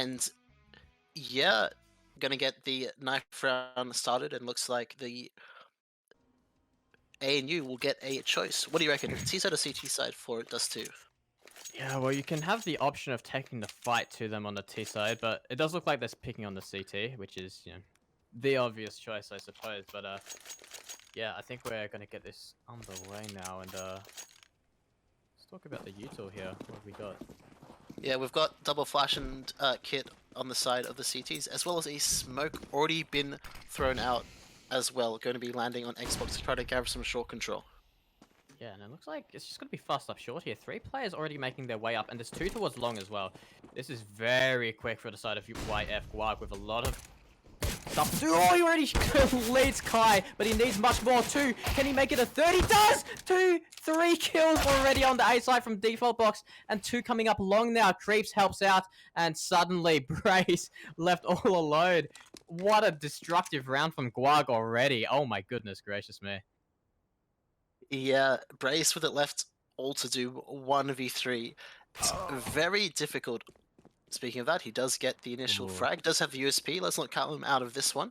And yeah, gonna get the knife round started, and looks like the ANU will get a choice. What do you reckon? T side or CT side for Dust 2? Yeah, well, you can have the option of taking the fight to them on the T side, but it does look like they're picking on the CT, which is, the obvious choice, I suppose. But yeah, I think we're gonna get this underway now, and let's talk about the util here. What have we got? Yeah, we've got double flash and kit on the side of the CTs, as well as a smoke already been thrown out as well, going to be landing on Xbox to try to gather some short control. Yeah, and it looks like it's just going to be fast up short here. 3 players already making their way up, and there's 2 towards long as well. This is very quick for the side of YF Guag with a lot of stuff to do. Oh, he already leads Kai, but he needs much more too. Can he make it a 3rd? He does! 3 kills already on the A side from default box, and 2 coming up long now. kreepz helps out, and suddenly Brace left all alone. What a destructive round from Guag already. Oh my goodness gracious me. Yeah, Brace with it left all to do 1v3. It's very difficult. Speaking of that, he does get the initial frag, does have the USP. Let's not count him out of this one.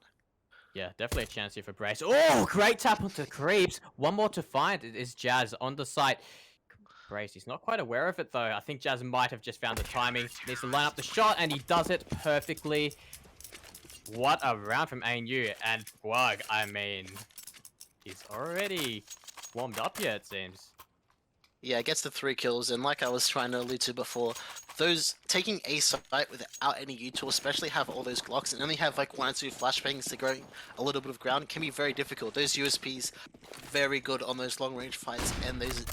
Yeah, definitely a chance here for Brace. Oh, great tap onto kreepz. One more to find. It is Jazz on the site. Brace, he's not quite aware of it though. I think Jazz might have just found the timing. Needs to line up the shot, and he does it perfectly. What a round from ANU. And Guag, I mean, he's already warmed up here, it seems. Yeah, gets the 3 kills, and like I was trying to allude to before, those taking a site without any util, especially have all those Glocks and only have like 1 or 2 flashbangs to grow a little bit of ground, can be very difficult. Those USPs, very good on those long range fights and those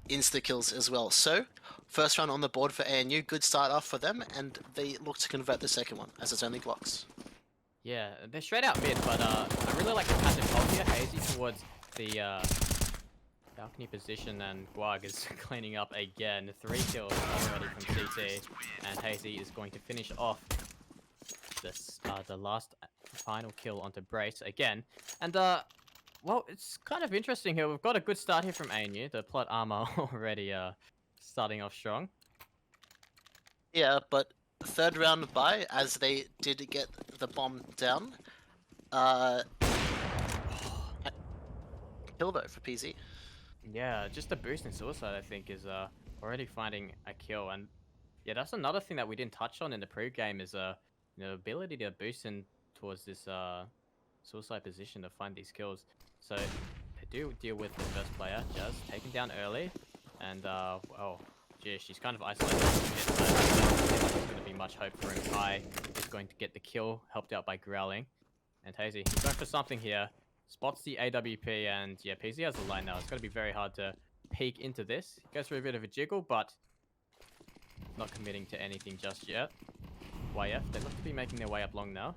insta kills as well. So, first round on the board for ANU, good start off for them, and they look to convert the second one, as it's only Glocks. Yeah, they're straight out mid, but I really like the passive hold here. hayzii towards the balcony position, and Guag is cleaning up again. 3 kills already from CT, and hayzii is going to finish off this the last final kill onto Brace again. And well, it's kind of interesting here. We've got a good start here from ANU. The plot armor already starting off strong. Yeah, but 3rd round by, as they did get the bomb down. Kill though for PZ. Yeah, just the boost in suicide, I think, is already finding a kill. And yeah, that's another thing that we didn't touch on in the pre-game is ability to boost in towards this suicide position to find these kills. So they do deal with the first player, Jazz, taken down early, and well, jish, she's kind of isolated a bit, but there's going to be much hope for him. Kai is going to get the kill, helped out by growling, and hayzii, he's going for something here. Spots the AWP, and yeah, PZ has the line now. It's going to be very hard to peek into this. Goes for a bit of a jiggle, but not committing to anything just yet. YF, they look to be making their way up long now.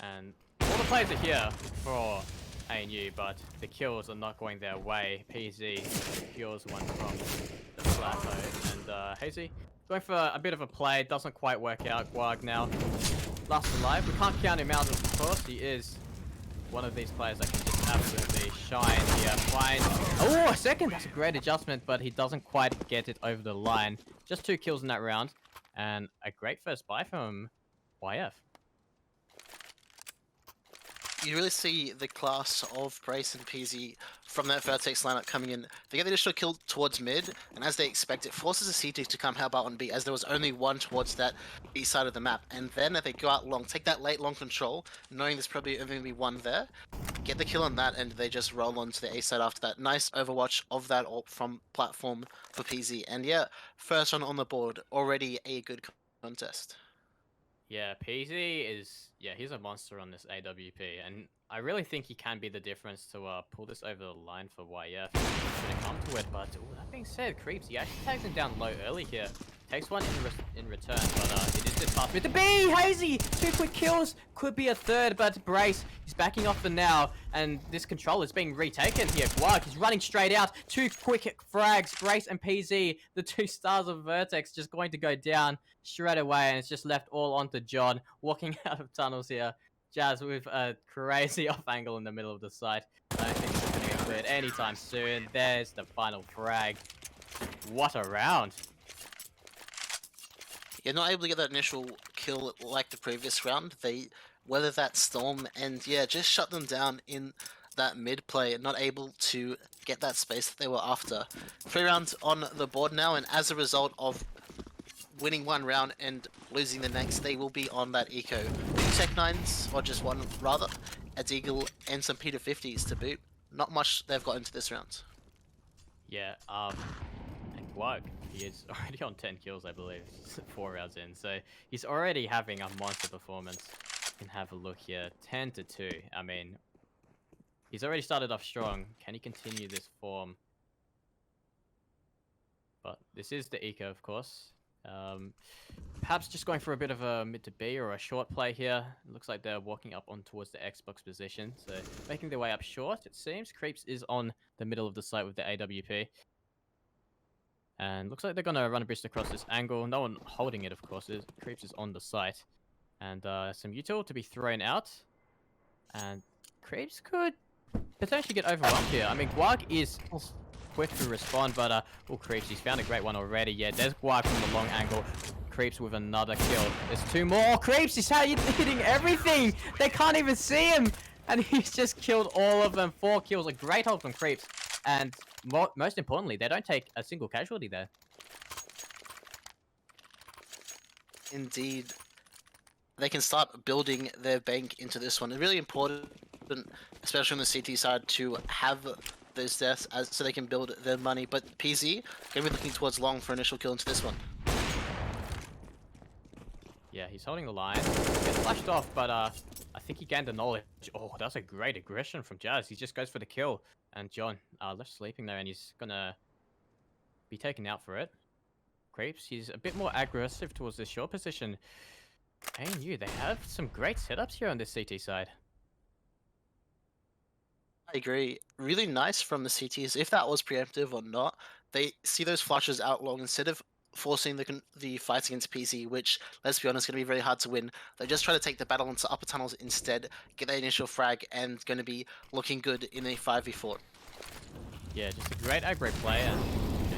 And all the players are here for ANU, but the kills are not going their way. PZ secures one from the plateau, and hayzii going for a bit of a play. Doesn't quite work out. Guag now last alive. We can't count him out, of course. He is one of these players that can just absolutely shine here. Find, oh, a second! That's a great adjustment, but he doesn't quite get it over the line. Just 2 kills in that round, and a great first buy from YF. You really see the class of Brace and PZ from that Vertex lineup coming in. They get the initial kill towards mid, and as they expect, it forces a CT to come help out on B, as there was only 1 towards that B side of the map. And then they go out long, take that late long control, knowing there's probably only going to be 1 there, get the kill on that, and they just roll on to the A side after that. Nice overwatch of that ult from platform for PZ. And yeah, first one on the board, already a good contest. Yeah, PZ is, yeah, he's a monster on this AWP, and I really think he can be the difference to pull this over the line for YF when it comes to it. But that being said, kreepz, he actually takes him down low early here. Takes one in return, but it is just fast with the B! hayzii! 2 quick kills! Could be a 3rd, but Brace, he's backing off for now, and this control is being retaken here. Guag, he's running straight out. 2 quick frags. Brace and PZ, the 2 stars of Vertex, just going to go down straight away, and it's just left all onto John, walking out of tunnels here. Jazz with a crazy off angle in the middle of the site. I don't think it's going to get cleared anytime soon. There's the final frag. What a round. You're not able to get that initial kill like the previous round. They weather that storm and yeah, just shut them down in that mid play, not able to get that space that they were after. 3 rounds on the board now, and as a result of winning 1 round and losing the next, they will be on that eco. 2 Tech 9s, or just 1 rather, a Deagle and some Peter 50s to boot. Not much they've got into this round. Yeah, and guag, he is already on 10 kills, I believe, 4 rounds in. So he's already having a monster performance. You can have a look here, 10-2. I mean, he's already started off strong. Can he continue this form? But this is the eco, of course. Perhaps just going for a bit of a mid to B or a short play here. It looks like they're walking up on towards the Xbox position. So making their way up short, it seems. kreepz is on the middle of the site with the AWP. And looks like they're going to run a boost across this angle. No one holding it, of course. kreepz is on the site. And some util to be thrown out. And kreepz could potentially get overwhelmed here. I mean, guag is quick to respond, but kreepz, he's found a great one already. Yeah, there's guag from the long angle. kreepz with another kill. There's 2 more. kreepz, he's hitting everything. They can't even see him. And he's just killed all of them. 4 kills. A great hold from kreepz. And most importantly, they don't take a single casualty there. Indeed. They can start building their bank into this one. It's really important, especially on the CT side, to have those deaths so they can build their money. But PZ going to be looking towards long for initial kill into this one. Yeah, he's holding the line. Gets flashed off, but I think he gained the knowledge. Oh, that's a great aggression from Jazz. He just goes for the kill. And John left sleeping there, and he's going to be taken out for it. kreepz, he's a bit more aggressive towards this short position. ANU, they have some great setups here on this CT side. I agree. Really nice from the CTs. If that was preemptive or not, they see those flashes out long instead of forcing the fights against PZ, which, let's be honest, is going to be very hard to win. They just try to take the battle into upper tunnels instead, get their initial frag, and going to be looking good in a 5v4. Yeah, just a great aggro play, and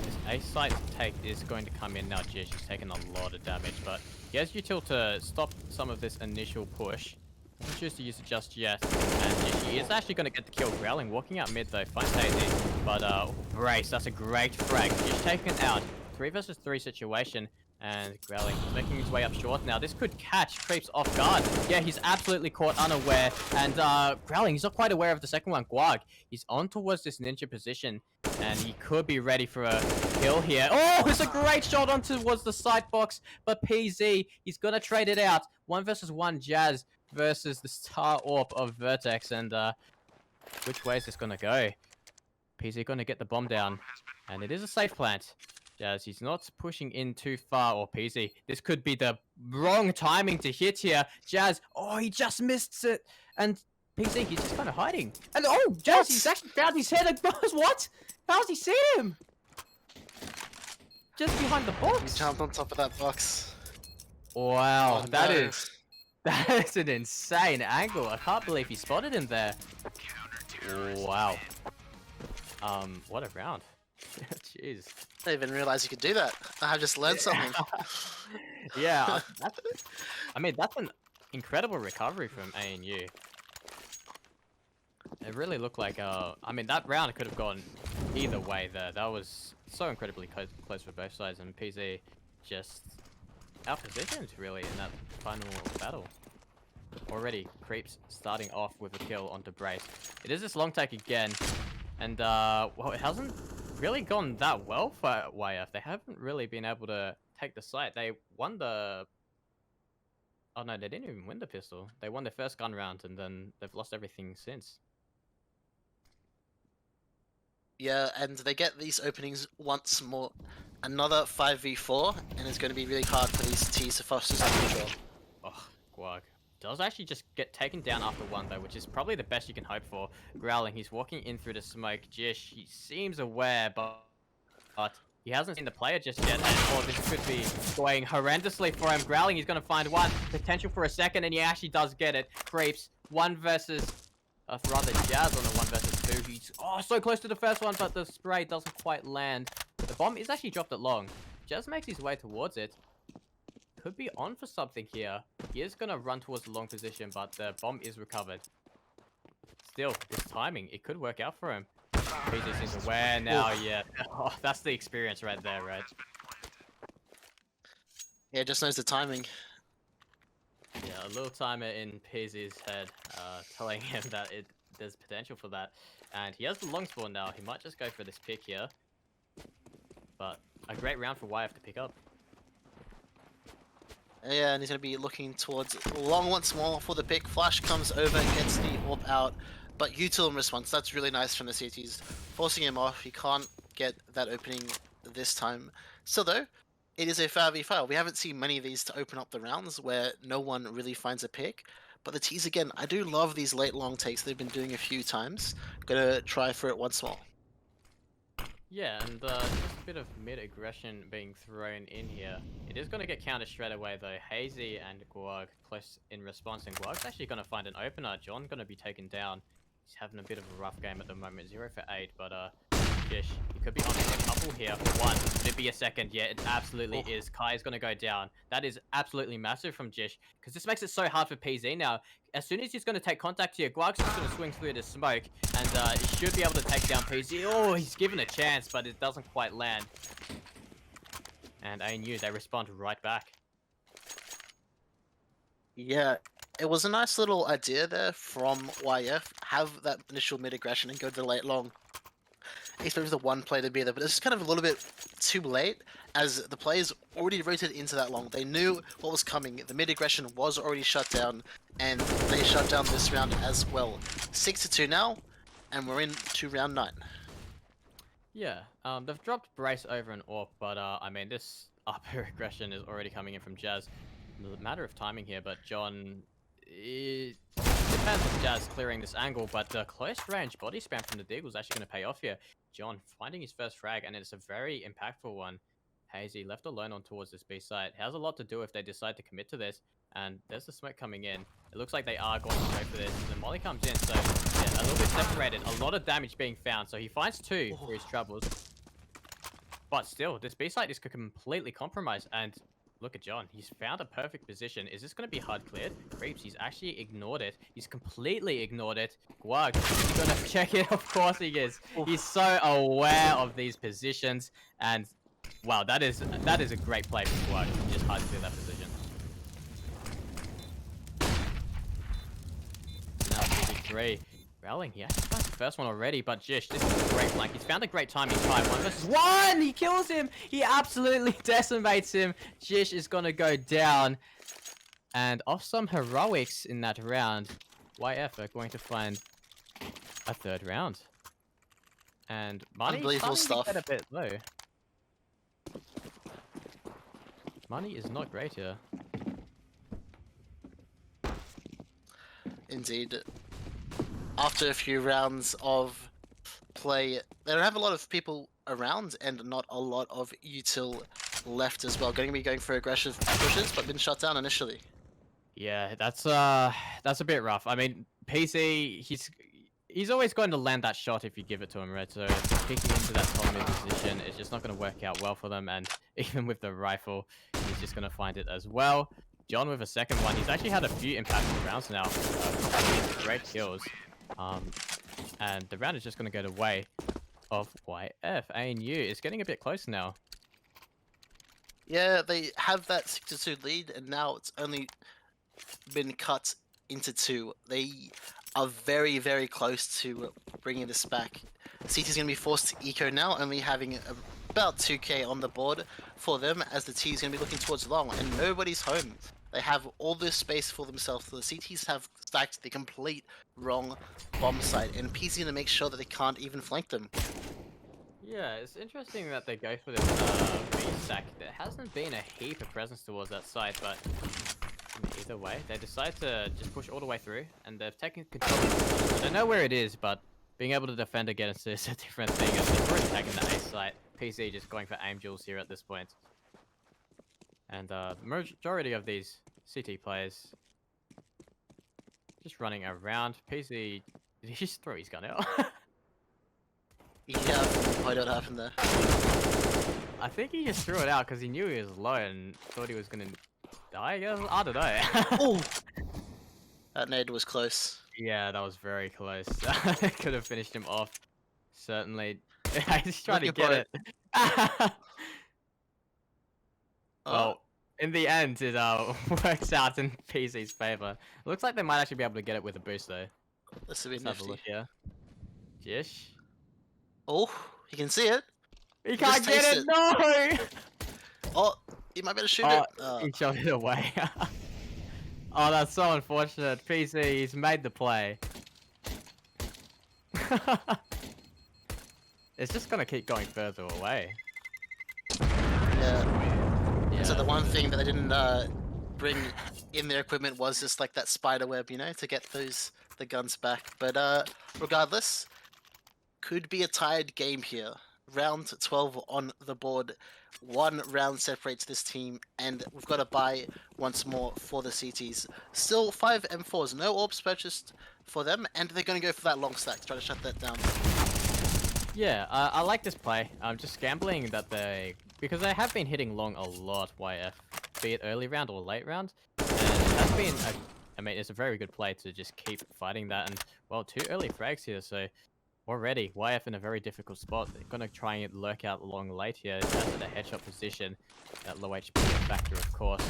this A site take is going to come in now. Jish, he's taken a lot of damage, but he has util to stop some of this initial push. Doesn't choose to use it just yet, and Jish is actually going to get the kill. Growling walking out mid though, finds hayzii, but brace, that's a great frag. Jish taken out. 3 versus 3 situation, and growling making his way up short. Now this could catch kreepz off guard. Yeah, he's absolutely caught unaware, and growling, he's not quite aware of the second one. Guag, he's on towards this ninja position, and he could be ready for a kill here. Oh, it's a great shot on towards the side box, but PZ, he's gonna trade it out. 1 versus 1 Jazz versus the star orb of Vertex, and which way is this gonna go? PZ gonna get the bomb down, and it is a safe plant. Jazz, he's not pushing in too far, or PZ. This could be the wrong timing to hit here. Jazz, oh, he just missed it. And PZ, he's just kind of hiding. And oh, Jazz, he's actually found his head. What? How's he seen him? Just behind the box. He jumped on top of that box. Wow, Oh, that no. is an insane angle. I can't believe he spotted him there. Wow. What a round. Jeez. I didn't even realize you could do that. I just learned something. Yeah, I mean, that's an incredible recovery from ANU. It really looked like, I mean, that round could have gone either way there. That was so incredibly close for both sides, and PZ just outpositioned, really, in that final battle. Already, kreepz starting off with a kill onto Brace. It is this long take again, and, well, it hasn't really gone that well for YF. They haven't really been able to take the site. They won the... Oh no, they didn't even win the pistol. They won their first gun round, and then they've lost everything since. Yeah, and they get these openings once more. Another 5v4, and it's going to be really hard for these T's to foster some control. Oh, guag. Does actually just get taken down after 1 though, which is probably the best you can hope for. Growling, he's walking in through the smoke. Jish, he seems aware, but he hasn't seen the player just yet. And oh, this could be going horrendously for him. Growling, he's going to find 1. Potential for a second, and he actually does get it. kreepz, 1 versus... rather Jazz on the 1 versus 2. He's so close to the first one, but the spray doesn't quite land. The bomb is actually dropped it long. Jazz makes his way towards it. could be on for something here. He is gonna run towards the long position, but the bomb is recovered. Still, this timing, it could work out for him. He just is aware now, yeah. Oh, that's the experience right there, right? Yeah, just knows the timing. Yeah, a little timer in PZ's head, telling him that there's potential for that. And he has the long spawn now. He might just go for this pick here. But a great round for YF to pick up. Yeah, and he's going to be looking towards long once more for the pick. Flash comes over, gets the AWP out, but util in response. That's really nice from the CTs. Forcing him off, he can't get that opening this time. Still though, it is a 5v5. We haven't seen many of these to open up the rounds where no one really finds a pick. But the T's again, I do love these late long takes they've been doing a few times. Gonna try for it once more. Yeah, and just a bit of mid-aggression being thrown in here. It is going to get countered straight away though. hayzii and guag close in response, and guag's actually going to find an opener. John going to be taken down. He's having a bit of a rough game at the moment, 0 for 8, but Jish, he could be on a couple here. One, could it be a second? Yeah, it absolutely is. Kai is going to go down. That is absolutely massive from Jish, because this makes it so hard for PZ now. As soon as he's going to take contact here, guag's just going to swing through the smoke, and he should be able to take down PZ. Oh, he's given a chance, but it doesn't quite land. And ANU, they respond right back. Yeah, it was a nice little idea there from YF. Have that initial mid-aggression and go to the late long. Especially the one play to be there, but it's kind of a little bit too late as the players already rotated into that long. They knew what was coming. The mid-aggression was already shut down, and they shut down this round as well. 6-2 now, and we're into round 9. Yeah, they've dropped Brace over an AWP, but I mean, this upper aggression is already coming in from Jazz. A matter of timing here, but John... It depends on Jazz clearing this angle, but the close range body spam from the Deagle is actually going to pay off here. John finding his first frag, and it's a very impactful one. hayzii left alone on towards this B site. Has a lot to do if they decide to commit to this, and there's the smoke coming in. It looks like they are going to go for this. The molly comes in, so yeah, a little bit separated. A lot of damage being found, so he finds 2 for his troubles. But still, this B site is completely compromised, and look at John. He's found a perfect position. Is this going to be hard cleared? kreepz, he's actually ignored it. He's completely ignored it. Guag, is he going to check it? Of course he is. He's so aware of these positions. And wow, that is a great play from Guag. Just hard to clear that position. Now 53. Growling, he actually found the first one already, but Jish, this is a great flank. He's found a great timing try. 1 versus 1! He kills him! He absolutely decimates him. Jish is gonna go down. And off some heroics in that round, YF are going to find a 3rd round. And money Unbelievable stuff. Get a bit low. Money is not great here. Indeed. After a few rounds of play, they don't have a lot of people around and not a lot of util left as well. Going to be going for aggressive pushes, but been shut down initially. Yeah, that's a bit rough. I mean, PC, he's always going to land that shot if you give it to him, right? So kicking into that top mid position is just not going to work out well for them. And even with the rifle, he's just going to find it as well. John with a second one. He's actually had a few impactful rounds now. Great kills. And the round is just going to go the way of YF. ANU is getting a bit closer now. Yeah, they have that 6-2 lead, and now it's only been cut into 2. They are very, very close to bringing this back. CT's going to be forced to eco now, only having about 2k on the board for them, as the T's going to be looking towards long, and nobody's home. They have all this space for themselves. The CTs have stacked the complete wrong bomb site, and PC's going to make sure that they can't even flank them. Yeah, it's interesting that they go for this B stack. There hasn't been a heap of presence towards that side, but either way, they decide to just push all the way through, and they've taken control. I don't know where it is, but being able to defend against this is a different thing. And they've already taken the A site. PC just going for aim duels here at this point. And the majority of these CT players just running around. PC, did he just throw his gun out? Yeah, I don't know what happened there. I think he just threw it out because he knew he was low and thought he was going to I guess, I don't know. Oh, that nade was close. Yeah, that was very close. Could have finished him off. Certainly. I just tried to Looking get for it. Oh, Well, in the end, it works out in PC's favor. Looks like they might actually be able to get it with a boost though. this will be Let's have a nifty. look here. Jish. Oh, you can see it. He Just can't get taste it! No! Oh, you might be able to shoot Oh, it. he shot it away. Oh, that's so unfortunate. PC, he's made the play. It's just gonna keep going further away. Yeah. So the Yeah. one thing that they didn't bring in their equipment was just like that spider web, you know, to get the guns back. But regardless, could be a tied game here. Round 12 on the board. 1 round separates this team, and we've got to buy once more for the CTs. Still 5 M4s, no orbs purchased for them, and they're going to go for that long stack to try to shut that down. Yeah, I like this play. I'm just gambling that because they have been hitting long a lot, YF, be it early round or late round. And it has been, I mean, it's a very good play to just keep fighting that. And, well, 2 early frags here, so already YF in a very difficult spot. They're going to try and lurk out long late here. That's at a headshot position. That low HP factor, of course.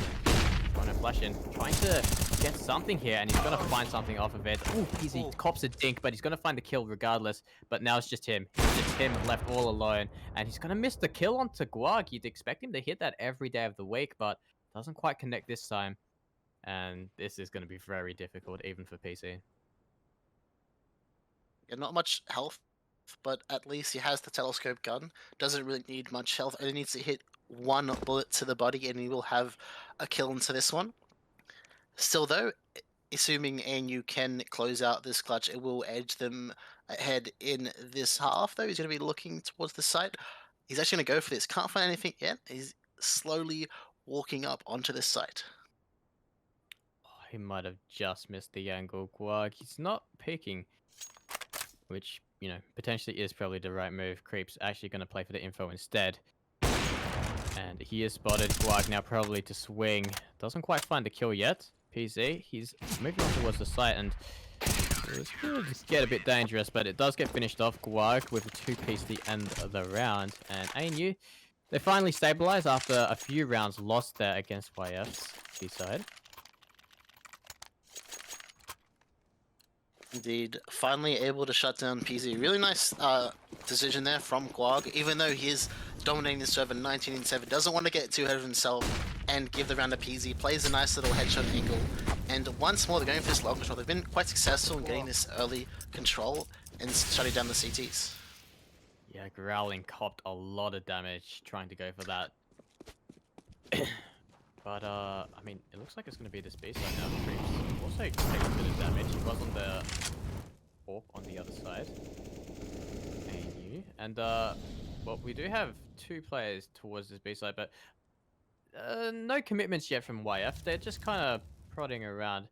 Trying to flash in, trying to get something here, and he's gonna find something off of it. Ooh, he cops a dink, but he's gonna find the kill regardless. But now it's just him. It's just him left all alone, and he's gonna miss the kill onto Guag. You'd expect him to hit that every day of the week, but doesn't quite connect this time. And this is gonna be very difficult, even for PC. Yeah, not much health, but at least he has the telescope gun. Doesn't really need much health. Only needs to hit 1 bullet to the body, and he will have a kill into this one. Still, though, assuming ANU can close out this clutch, it will edge them ahead in this half. Though he's going to be looking towards the site. He's actually going to go for this. Can't find anything yet. He's slowly walking up onto this site. Oh, he might have just missed the angle. Guag, he's not peeking, which, you know, potentially is probably the right move. Kreepz actually going to play for the info instead. And he is spotted. Guag now probably to swing. Doesn't quite find the kill yet. PZ, he's moving on towards the site, and it's going to get a bit dangerous, but it does get finished off. Guag with a 2-piece the end of the round. And ANU, they finally stabilize after a few rounds lost there against YF's B side. Indeed, finally able to shut down PZ. Really nice decision there from Guag, even though he is dominating the server 19-7, doesn't want to get too ahead of himself and give the round to PZ, plays a nice little headshot angle, and once more they're going for this long control. They've been quite successful in getting this early control and shutting down the CTs. Yeah, Growling copped a lot of damage trying to go for that. But, I mean, it looks like it's going to be this B side now. Kreepz also takes a bit of damage. He was on the AWP on the other side. ANU. And, well, we do have 2 players towards this B side, but no commitments yet from YF. They're just kind of prodding around.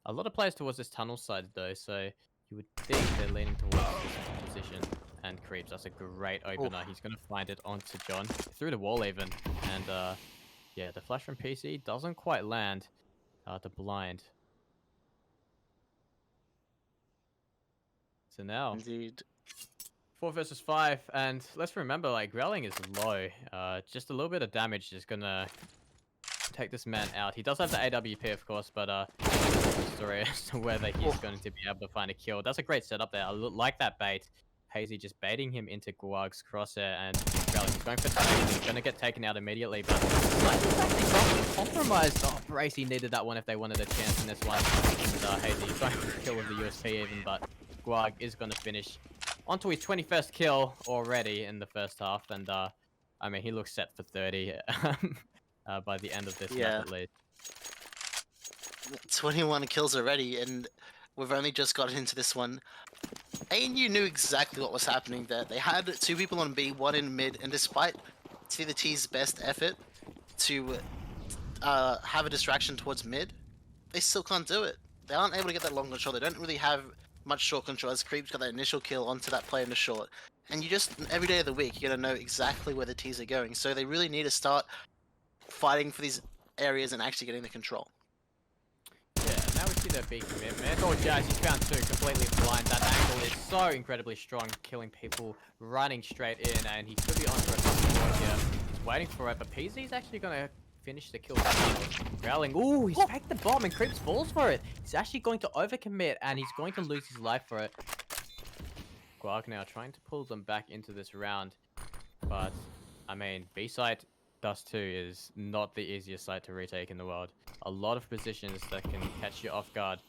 A lot of players towards this tunnel side, though, so you would think they're leaning towards this position. And Kreepz, that's a great opener. He's going to find it onto John. Through the wall, even. And, yeah, the flash from PC doesn't quite land the blind. So now, Indeed. 4 versus 5, and let's remember, like, Growling is low. Just a little bit of damage is gonna take this man out. He does have the AWP, of course, but story as to whether he's going to be able to find a kill. That's a great setup there. I like that bait. hayzii just baiting him into Guag's crosshair, and Growling is going for time. He's going to get taken out immediately, but slightly compromised. Oh, Bracy needed that one if they wanted a chance in this one. And hayzii going for a kill with the USP even, but Guag is going to finish onto his 21st kill already in the first half, and I mean, he looks set for 30 by the end of this match at least. 21 kills already, and we've only just got into this one. ANU knew exactly what was happening there. They had 2 people on B, 1 in mid, and despite T's best effort to have a distraction towards mid, they still can't do it. They aren't able to get that long control. They don't really have much short control, as Kreepz got that initial kill onto that play in the short. And you just, every day of the week, you're going to know exactly where the T's are going. So they really need to start fighting for these areas and actually getting the control. Yeah, now we see the big commitment. Oh, Jazz, he's found two, completely blind. That angle is so incredibly strong, killing people running straight in, and he could be onto a couple more here. He's waiting for it, but PZ's actually going to finish the kill. Growling. Ooh, he's faked the bomb, and kreepz falls for it. He's actually going to overcommit, and he's going to lose his life for it. Guag now trying to pull them back into this round, but, I mean, B-side Dust 2 is not the easiest site to retake in the world. A lot of positions that can catch you off guard.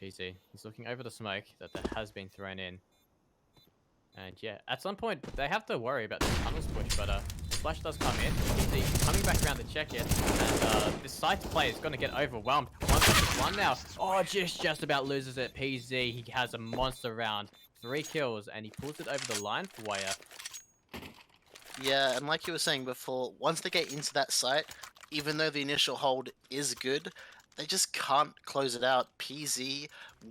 PZ, he's looking over the smoke that has been thrown in. And yeah, at some point, they have to worry about the tunnels push, but the flash does come in. PZ coming back around to check it, and this site's play is going to get overwhelmed. 1v1 now. Oh, just about loses it. PZ, he has a monster round. 3 kills, and he pulls it over the line for YF. Yeah, and like you were saying before, once they get into that site, even though the initial hold is good, they just can't close it out. PZ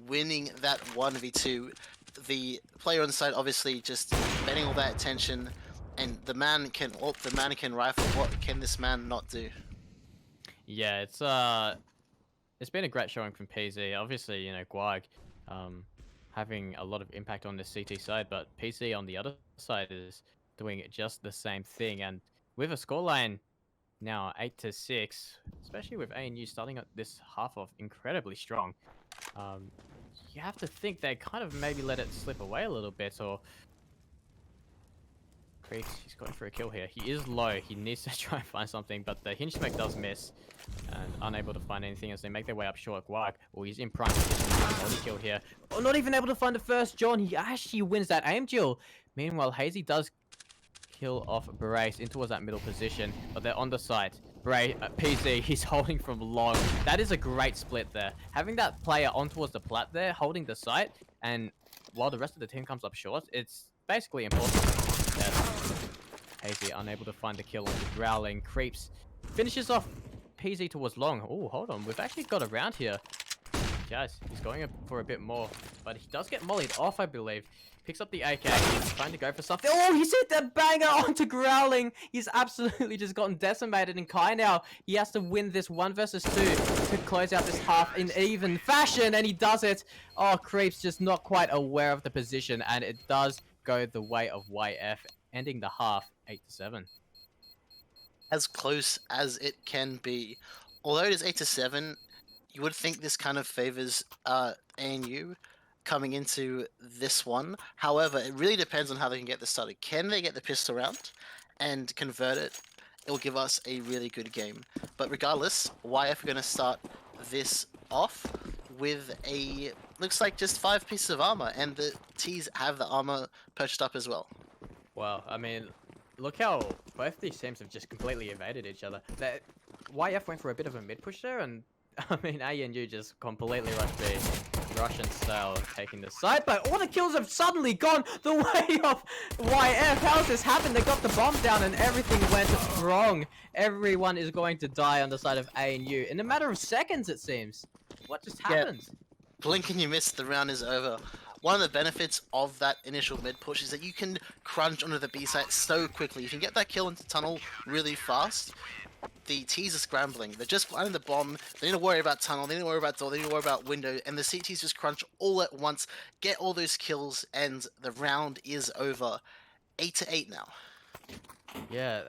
winning that 1v2. The player on the side obviously just spending all that attention, and the man can rifle. What can this man not do? Yeah, it's been a great showing from PZ. Obviously, you know, Guag having a lot of impact on this CT side, but PZ on the other side is doing just the same thing. And with a scoreline now 8-6, especially with ANU starting this half off incredibly strong, you have to think they kind of maybe let it slip away a little bit. Or kreepz, he's going for a kill here. He is low. He needs to try and find something, but the hinge smoke does miss, and unable to find anything as they make their way up short. Guag, well, he's in prime position. Only kill here. Oh, not even able to find the first John. He actually wins that aim duel. Meanwhile, hayzii does kill off Brace in towards that middle position, but they're on the site. PZ, he's holding from long. That is a great split there. Having that player on towards the plat there, holding the site, and while the rest of the team comes up short, it's basically impossible. Yes. hayzii unable to find the kill on the growling. kreepz finishes off PZ towards long. Oh, hold on. We've actually got a round here. Jazz, he's going for a bit more, but he does get mollied off, I believe. Picks up the AK, he's trying to go for something. Oh, he's hit the banger onto growling. He's absolutely just gotten decimated, and Kai now, he has to win this 1 versus 2 to close out this half in even fashion, and he does it. Oh, kreepz just not quite aware of the position, and it does go the way of YF, ending the half 8-7. As close as it can be. Although it is 8-7, you would think this kind of favors ANU coming into this one. However, it really depends on how they can get this started. Can they get the pistol round and convert it? It will give us a really good game. But regardless, YF are going to start this off with a, looks like just 5 pieces of armor, and the T's have the armor purchased up as well. Well, I mean, look how both these teams have just completely evaded each other. YF went for a bit of a mid push there, and I mean, ANU just completely rushed B. Russian style taking the side, but all the kills have suddenly gone the way of YF. How's this happened? They got the bomb down and everything went wrong. Everyone is going to die on the side of ANU in a matter of seconds, it seems. What just happened? Yeah. Blink and you miss, the round is over. One of the benefits of that initial mid push is that you can crunch onto the B site so quickly. You can get that kill into tunnel really fast. The T's are scrambling. They're just planting the bomb. They need to worry about tunnel. They need to worry about door. They need to worry about window. And the CTs just crunch all at once, get all those kills, and the round is over. 8-8 now. Yeah,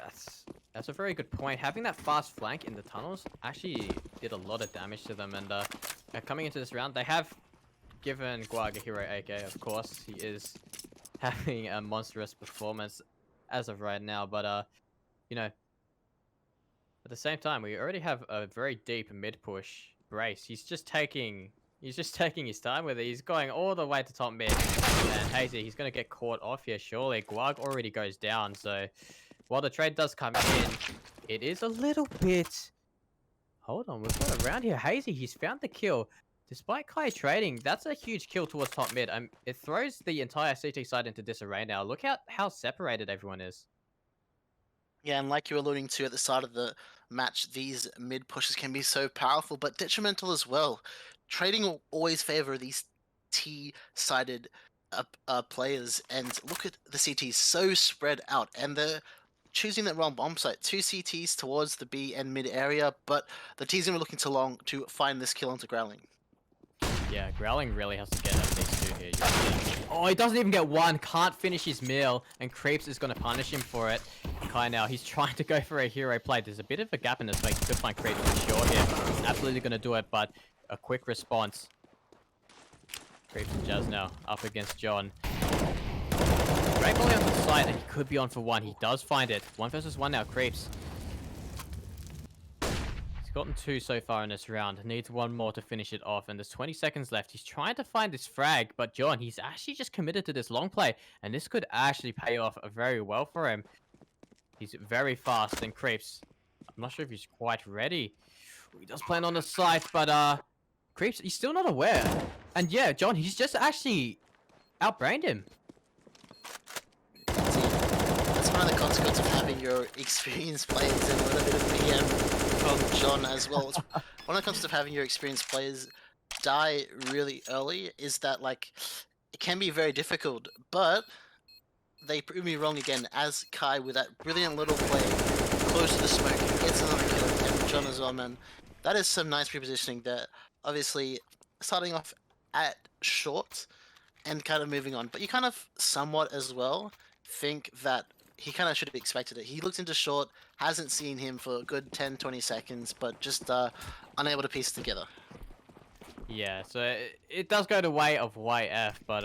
that's a very good point. Having that fast flank in the tunnels actually did a lot of damage to them. And coming into this round, they have given Guag a hero AK, of course. He is having a monstrous performance as of right now. But, you know, at the same time, we already have a very deep mid-push Brace. He's just taking his time with it. He's going all the way to top mid. And hayzii, he's going to get caught off here, surely. Guag already goes down, so while the trade does come in, it is a little bit... Hold on, we've got a round here. hayzii, he's found the kill. Despite Kai trading, that's a huge kill towards top mid. It throws the entire CT side into disarray now. Look at how separated everyone is. Yeah, and like you were alluding to at the start of the match, these mid pushes can be so powerful, but detrimental as well. Trading will always favor these T-sided players, and look at the CTs so spread out, and the choosing that wrong bomb site. 2 CTs towards the B and mid area, but the T's gonna be looking too long to find this kill onto growling. Yeah, growling really has to get at least 2 here. Oh, he doesn't even get 1. Can't finish his meal, and kreepz is gonna punish him for it. Kai now, he's trying to go for a hero play. There's a bit of a gap in this fight. He could find kreepz for sure here. He's absolutely gonna do it, but a quick response. kreepz and Jazz now up against John. Great volley on the side, and he could be on for 1. He does find it. 1 versus 1 now, kreepz. He's gotten 2 so far in this round. Needs 1 more to finish it off, and there's 20 seconds left. He's trying to find this frag, but John, he's actually just committed to this long play, and this could actually pay off very well for him. He's very fast, and kreepz, I'm not sure if he's quite ready. He does plan on the site, but kreepz, he's still not aware. And yeah, John, he's just actually outbrained him. That's one of the consequences of having your experienced players and a little bit of PM from John as well. One of the consequences of having your experienced players die really early is that, like, it can be very difficult, but they prove me wrong again, as Kai, with that brilliant little play close to the smoke, gets another kill, and John as well, man. That is some nice repositioning there. Obviously, starting off at short and kind of moving on, but you kind of somewhat as well think that he kind of should have expected it. He looked into short, hasn't seen him for a good 10-20 seconds, but just unable to piece it together. Yeah, so it does go the way of YF, but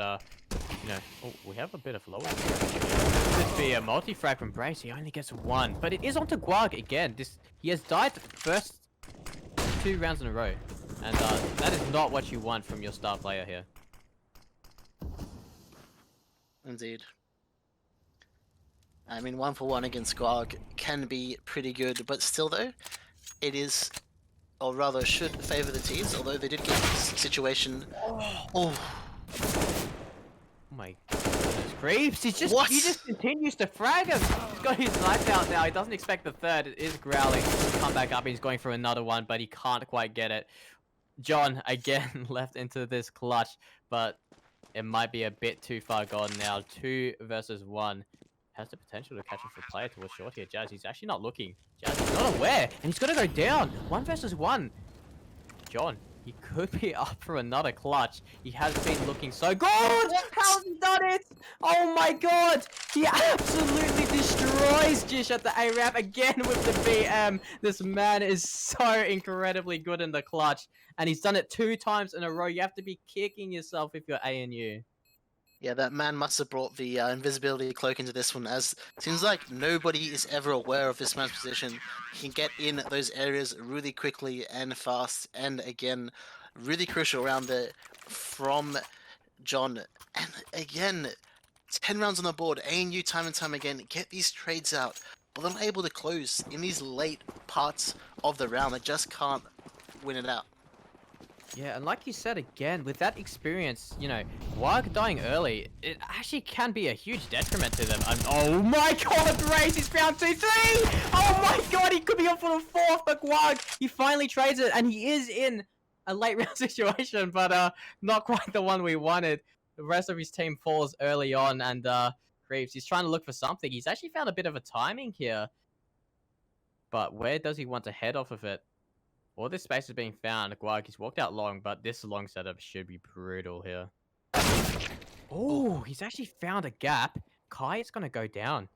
you know, oh, we have a bit of lower. Could be a multi-frag from Brace. He only gets 1, but it is onto Guag again. He has died the first 2 rounds in a row, and that is not what you want from your star player here. Indeed. I mean, 1-for-1 against Guag can be pretty good, but still though, it is, or rather should favour the T's, although they did get this situation. Oh my goodness, kreepz! He just continues to frag him! He's got his knife out now, he doesn't expect the third, it is growling. Come back up, he's going for another one, but he can't quite get it. John, again, left into this clutch, but it might be a bit too far gone now. 2 versus 1. Has the potential to catch him for play towards short here. Jazz, he's actually not looking. Jazz is not aware, and he's got to go down. 1 versus 1. John, he could be up for another clutch. He has been looking so good. How has he done it? Oh my god. He absolutely destroys Jish at the A ramp again with the BM. This man is so incredibly good in the clutch. And he's done it 2 times in a row. You have to be kicking yourself if you're ANU. Yeah, that man must have brought the invisibility cloak into this one, as it seems like nobody is ever aware of this man's position. He can get in those areas really quickly and fast, and again, really crucial round there from John. And again, 10 rounds on the board, ANU time and time again, get these trades out, but they're not able to close in these late parts of the round. They just can't win it out. Yeah, and like you said again, with that experience, you know, guag dying early, it actually can be a huge detriment to them. Oh my god, Brace, he's found 2-3! Oh my god, he could be on for the 4th, but guag, he finally trades it, and he is in a late round situation, but not quite the one we wanted. The rest of his team falls early on, and kreepz, he's trying to look for something. He's actually found a bit of a timing here. But where does he want to head off of it? All this space is being found. Guag, he's walked out long, but this long setup should be brutal here. Oh, he's actually found a gap. Kai is going to go down.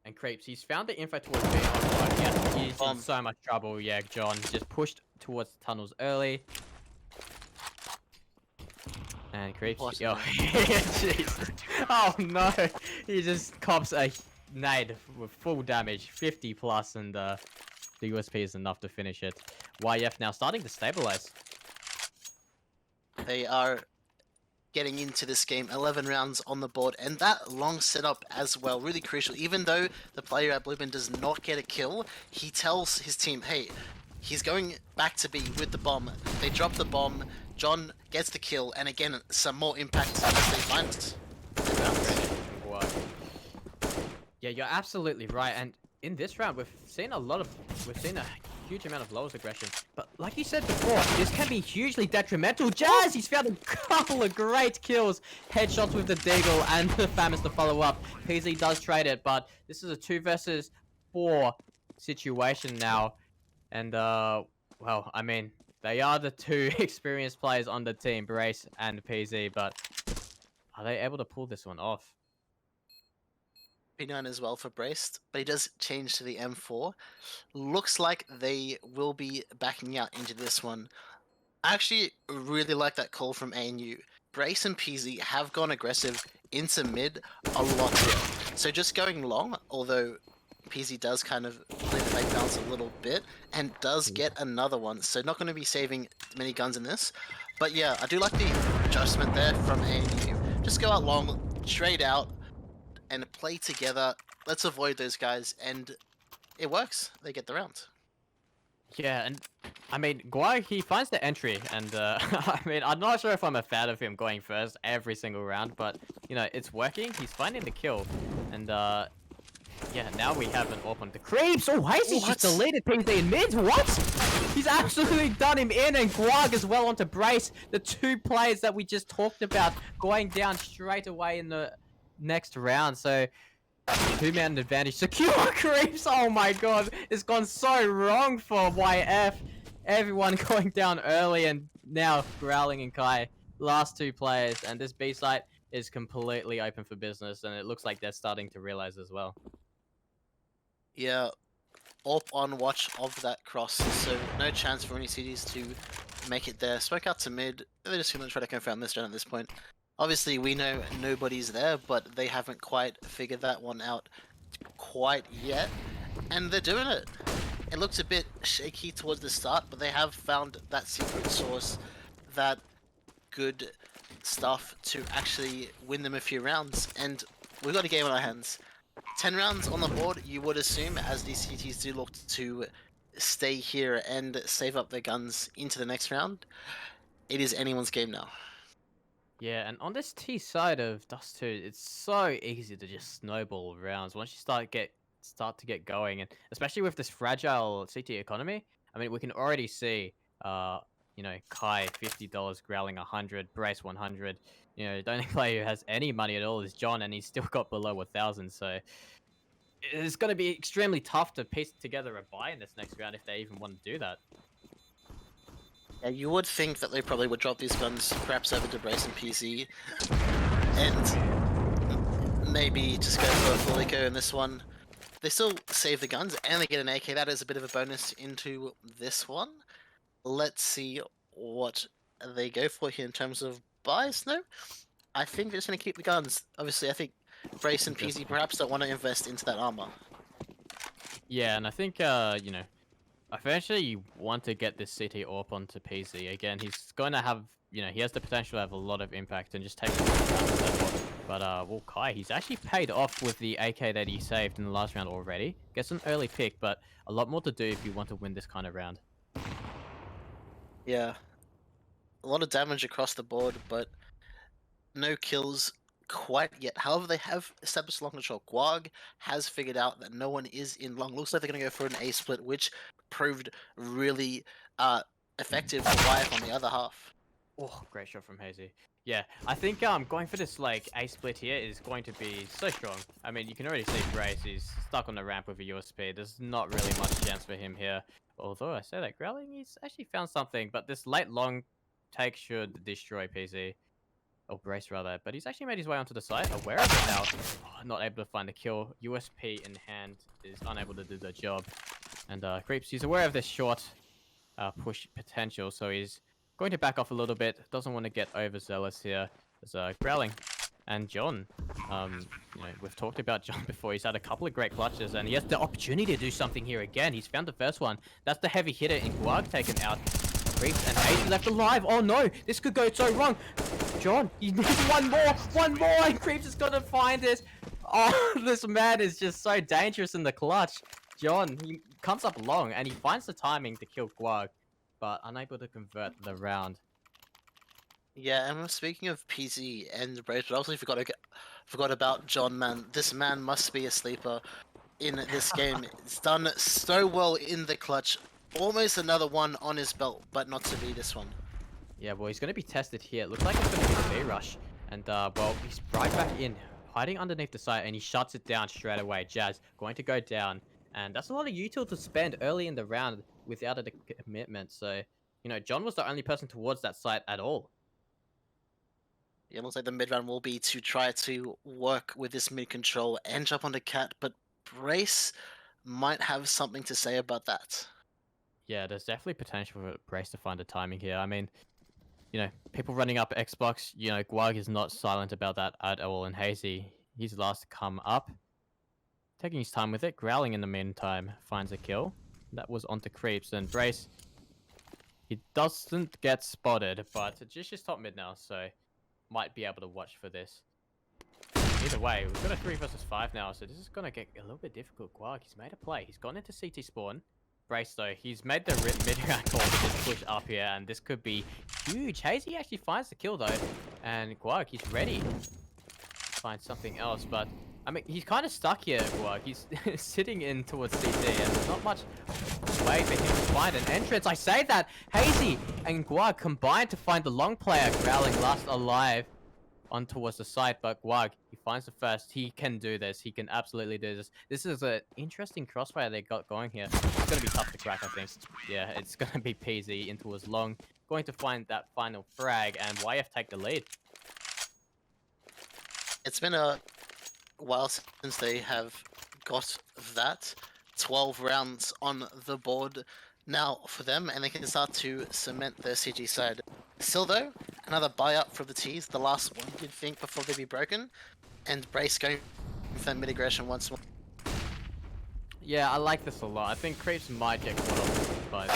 And kreepz, he's found the info towards being on Guag. Yeah, he's in so much trouble. Yeah, John just pushed towards the tunnels early. And kreepz, oh, jeez. Oh no, he just cops a nade with full damage, 50 plus, and the USP is enough to finish it. YF now starting to stabilize. They are getting into this game, 11 rounds on the board, and that long setup as well, really crucial. Even though the player at Bluebin does not get a kill, he tells his team, hey, he's going back to B with the bomb. They drop the bomb, John gets the kill, and again, some more impact as they find it. Yeah, you're absolutely right, and in this round, we've seen a huge amount of lowers aggression. But like you said before, this can be hugely detrimental. Jazz, he's found a couple of great kills. Headshots with the Deagle and the Famous to follow up. PZ does trade it, but this is a 2 versus 4 situation now. And, well, I mean, they are the 2 experienced players on the team, Brace and PZ, but are they able to pull this one off? P9 as well for Braced, but he does change to the M4. Looks like they will be backing out into this one. I actually really like that call from ANU. Brace and PZ have gone aggressive into mid a lot here. So just going long, although PZ does kind of play the fake balance a little bit, and does get another one, so not going to be saving many guns in this. But yeah, I do like the adjustment there from ANU. Just go out long, straight out, and play together. Let's avoid those guys, and it works. They get the round. Yeah, and I mean, guag, he finds the entry, and I mean, I'm not sure if I'm a fan of him going first every single round, but you know, it's working. He's finding the kill, and yeah, now we have an AWP on the kreepz. Oh, hayzii just deleted PZ in mid. What? He's absolutely done him in, and guag as well onto Brace. The 2 players that we just talked about going down straight away in the next round. So 2-man advantage. Secure kreepz. Oh my god, it's gone so wrong for YF. Everyone going down early, and now growling and Kai, last 2 players, and this B site is completely open for business, and it looks like they're starting to realize as well. Yeah, AWP on watch of that cross, so no chance for any CDs to make it there. Smoke out to mid. They're just going to try to confirm this round at this point. Obviously, we know nobody's there, but they haven't quite figured that one out quite yet, and they're doing it. It looks a bit shaky towards the start, but they have found that secret source, that good stuff to actually win them a few rounds, and we've got a game on our hands. 10 rounds on the board, you would assume, as these CTs do look to stay here and save up their guns into the next round. It is anyone's game now. Yeah, and on this T side of Dust 2, it's so easy to just snowball rounds once you start to get going, and especially with this fragile CT economy. I mean, we can already see, you know, Kai $50, growling 100, Brace 100. You know, the only player who has any money at all is John, and he's still got below 1,000. So it's going to be extremely tough to piece together a buy in this next round if they even want to do that. Yeah, you would think that they probably would drop these guns perhaps over to Brace and PZ, and maybe just go for a full eco in this one. They still save the guns, and they get an AK. That is a bit of a bonus into this one. Let's see what they go for here in terms of buys. No, I think they're just going to keep the guns. Obviously, I think Brace and PZ perhaps don't want to invest into that armor. Yeah, and I think, you know, eventually you want to get this CT AWP onto PZ. Again, he's going to have, you know, he has the potential to have a lot of impact and just take it. But, well, Kai, he's actually paid off with the AK that he saved in the last round already. Gets an early pick, but a lot more to do if you want to win this kind of round. Yeah. A lot of damage across the board, but no kills quite yet. However, they have established long control. Guag has figured out that no one is in long. Looks like they're going to go for an A split, which proved really effective for YF on the other half. Oh, great shot from hayzii. Yeah, I think going for this like A split here is going to be so strong. I mean, you can already see Brace is stuck on the ramp with a USP. There's not really much chance for him here. Although I say that growling, he's actually found something, but this late long take should destroy PZ. Or Brace rather, but he's actually made his way onto the site, aware of it now. Oh, not able to find the kill. USP in hand is unable to do the job. And kreepz, he's aware of this short push potential, so he's going to back off a little bit. Doesn't want to get overzealous here. There's growling. And John, you know, we've talked about John before. He's had a couple of great clutches, and he has the opportunity to do something here again. He's found the first one. That's the heavy hitter in guag taken out. kreepz and hayzii left alive. Oh no, this could go so wrong. John, he needs one more, and kreepz is gonna find it. Oh, this man is just so dangerous in the clutch. John, he comes up long, and he finds the timing to kill guag, but unable to convert the round. Yeah, and speaking of PZ and Brace, but also forgot about John, man. This man must be a sleeper in this game. It's done so well in the clutch. almost another one on his belt, but not to be this one. Yeah, well, he's going to be tested here. It looks like it's going to be a B-rush. And, well, he's right back in, hiding underneath the site, and he shuts it down straight away. Jazz going to go down. And that's a lot of util to spend early in the round without a commitment. So, you know, John was the only person towards that site at all. Yeah, it looks like the mid round will be to try to work with this mid control and jump onto Cat, but Brace might have something to say about that. Yeah, there's definitely potential for Brace to find a timing here. I mean, you know, people running up Xbox, you know, Guag is not silent about that at all. And hayzii, he's last to come up. Taking his time with it. Growling in the meantime finds a kill. That was onto kreepz. And Brace, he doesn't get spotted, but Jish is top mid now, so might be able to watch for this. Either way, we've got a 3 versus 5 now, so this is going to get a little bit difficult. Guag, he's made a play. He's gone into CT spawn. Brace, though, he's made the mid-round call to just push up here, and this could be huge. hayzii actually finds the kill, though, and Guag, he's ready to find something else, but, I mean, he's kind of stuck here, Guag. He's sitting in towards CT, and there's not much way for him to find an entrance. I say that! hayzii and Guag combined to find the long player. Growling last alive on towards the site, but Guag, he finds the first. He can do this. He can absolutely do this. This is an interesting crossfire they got going here. It's going to be tough to crack, I think. Yeah, it's going to be PZ in towards long. Going to find that final frag, and YF take the lead. It's been a while since they have got that. 12 rounds on the board now for them, and they can start to cement their CG side. Still though, another buy up from the T's, the last one you'd think before they be broken, and Brace going for that mid aggression once more. Yeah, I like this a lot. I think kreepz might get caught off, but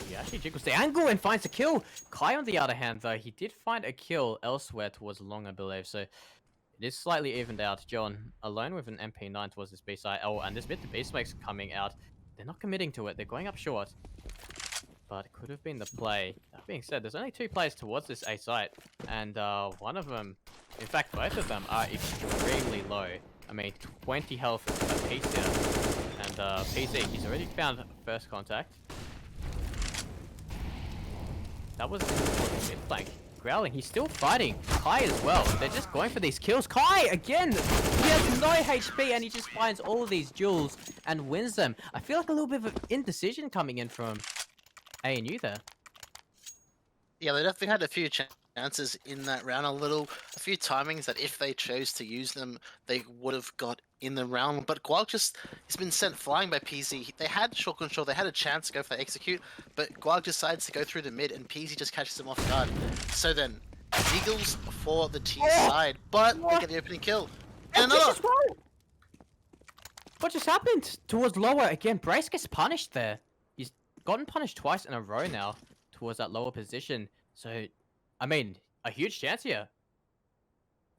he actually jiggles the angle and finds a kill. Kai, on the other hand, though, he did find a kill elsewhere towards long, I believe, so it is slightly evened out. John, alone with an MP9 towards this B side. Oh, and this bit, the B smoke's coming out. They're not committing to it. They're going up short. But it could have been the play. That being said, there's only 2 players towards this A site. And one of them, in fact, both of them are extremely low. I mean, 20 health apiece here. And PZ, he's already found first contact. That was mid flank. Growling, he's still fighting. Kai as well. They're just going for these kills. Kai, again! He has no HP and he just finds all these duels and wins them. I feel like a little bit of indecision coming in from ANU there. Yeah, they definitely had a few chances in that round. A few timings that if they chose to use them, they would have got in the round. But Guag just, he's been sent flying by PZ. They had short control, they had a chance to go for the execute, but Guag decides to go through the mid and PZ just catches him off guard. So then, Deagles for the T side, but they get the opening kill. And another! What just happened? Towards lower again, Brace gets punished there. He's gotten punished twice in a row now towards that lower position. So, I mean, a huge chance here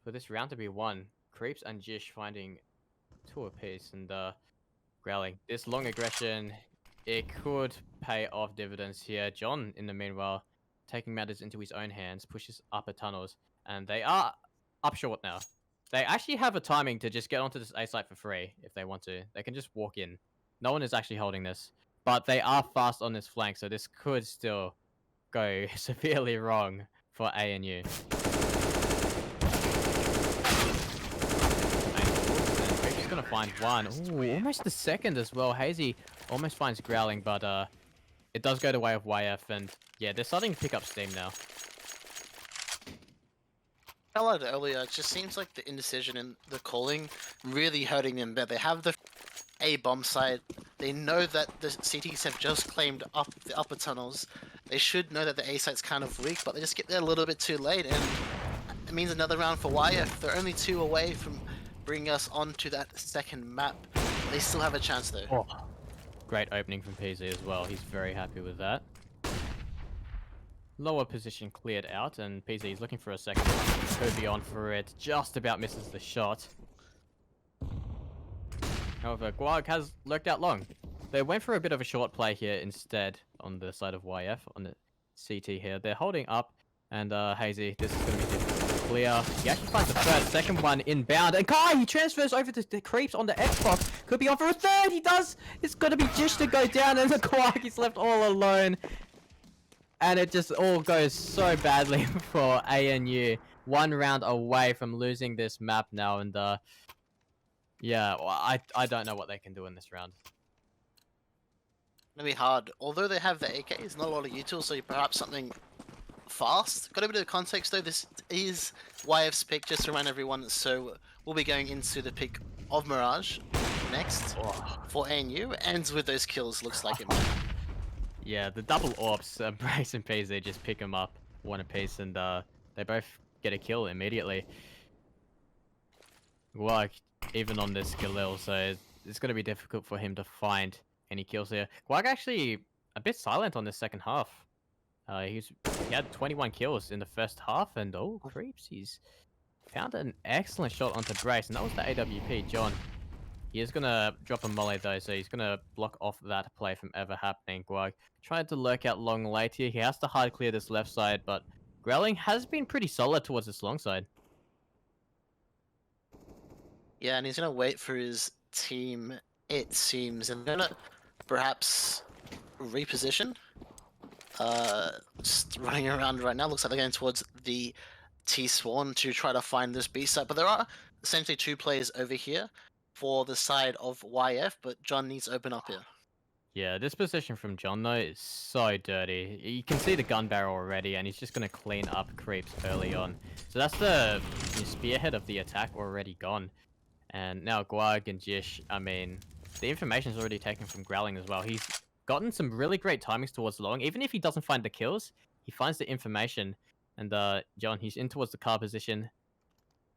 for this round to be won. kreepz and Jish finding 2 apiece, and Growling. This long aggression, it could pay off dividends here. John, in the meanwhile, taking matters into his own hands, pushes upper tunnels, and they are up short now. They actually have a timing to just get onto this A site for free if they want to. They can just walk in. No one is actually holding this, but they are fast on this flank, so this could still go severely wrong for ANU. He's gonna find one. Ooh, almost the second as well. hayzii almost finds Growling, but it does go the way of YF, and yeah, they're starting to pick up steam now. I highlighted earlier, it just seems like the indecision and the calling really hurting them. But they have the A bomb site. They know that the CTs have just claimed up the upper tunnels. They should know that the A site's kind of weak, but they just get there a little bit too late, and it means another round for YF. They're only 2 away from bringing us onto that second map. They still have a chance though. Oh, great opening from PZ as well. He's very happy with that. Lower position cleared out, and PZ is looking for a second. Could be on for it. Just about misses the shot. However, Guag has lurked out long. They went for a bit of a short play here instead on the side of YF, on the CT here. They're holding up, and hayzii, this is going to be difficult. clear. He actually finds the third, second one inbound. And Kai, he transfers over to the kreepz on the Xbox. Could be on for a third. He does. It's going to be jish to go down, and the guag is left all alone. And it just all goes so badly for ANU. 1 round away from losing this map now, and yeah, well, I don't know what they can do in this round. Gonna be hard. Although they have the AKs, not a lot of utils, so perhaps something fast. Got a bit of context though. This is YF's pick, just to remind everyone. So we'll be going into the pick of Mirage next for ANU, and with those kills, looks like it might. Yeah, the double orbs, Brace and PZ just pick them up one apiece, and they both get a kill immediately. Well, even on this Khalil, so it's going to be difficult for him to find any kills here. Guag actually a bit silent on the second half. He had 21 kills in the first half, and oh, kreepz, he's found an excellent shot onto Brace, and that was the AWP, John. He is going to drop a molly though, so he's going to block off that play from ever happening. Guag tried to lurk out long late here. He has to hard clear this left side, but growling has been pretty solid towards this long side. Yeah, and he's gonna wait for his team, it seems, and they're gonna perhaps reposition. Just running around right now. Looks like they're going towards the T spawn to try to find this B site, but there are essentially 2 players over here for the side of YF, but John needs to open up here. Yeah, this position from John though is so dirty. You can see the gun barrel already, and he's just gonna clean up kreepz early on. So that's the spearhead of the attack already gone. And now guag and jish, I mean, the information is already taken from growling as well. He's gotten some really great timings towards long. Even if he doesn't find the kills, he finds the information. And John, he's in towards the car position.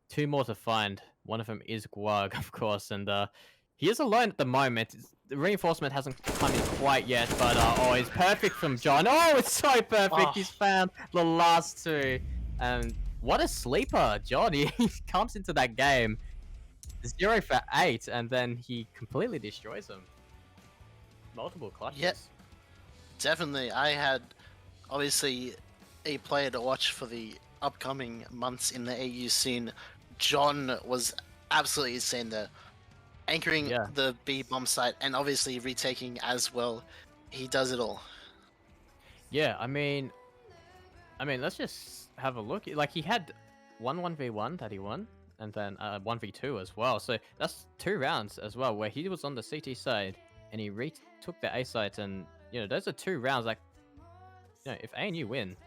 2 more to find. One of them is guag, of course, and he is alone at the moment. The reinforcement hasn't come in quite yet, but oh, it's perfect from John. Oh, it's so perfect. Oh. He's found the last 2. And what a sleeper, John. He comes into that game 0 for 8, and then he completely destroys them. Multiple clutches. Yeah, definitely. I had obviously a player to watch for the upcoming months in the AU scene. John was absolutely insane there. Anchoring the B bomb site and obviously retaking as well. He does it all. Yeah, I mean, let's just have a look. Like, he had 1v1 that he won, and then 1v2 as well. So that's 2 rounds as well, where he was on the CT side, and he retook the A site, and, you know, those are 2 rounds. Like, you know, if ANU win,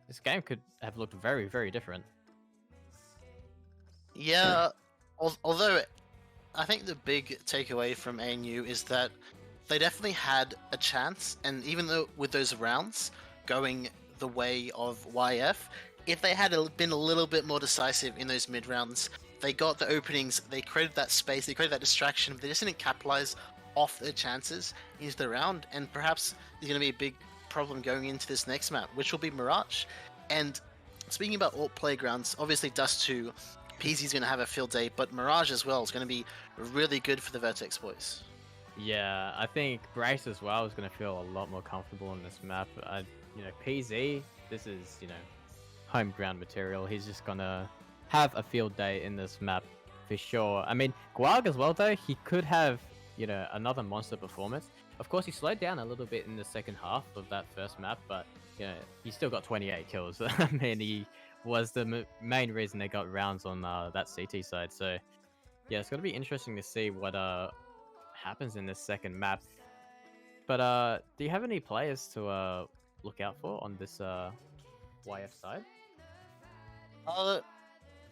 this game could have looked very, very different. Yeah, although I think the big takeaway from ANU is that they definitely had a chance, and even though with those rounds going the way of YF, if they had been a little bit more decisive in those mid rounds, they got the openings, they created that space, they created that distraction, but they just didn't capitalize off their chances into the round, and perhaps there's going to be a big problem going into this next map, which will be Mirage. And speaking about alt playgrounds, obviously Dust 2, PZ's going to have a field day, but Mirage as well is going to be really good for the Vertex boys. Yeah, I think Brace as well is going to feel a lot more comfortable in this map. You know, PZ, this is, you know, home ground material. He's just going to have a field day in this map for sure. I mean, guag as well, though, he could have, you know, another monster performance. Of course, he slowed down a little bit in the second half of that first map, but, you know, he still got 28 kills. I mean, he was the main reason they got rounds on that CT side. So, yeah, it's going to be interesting to see what happens in this second map. But do you have any players to look out for on this YF side?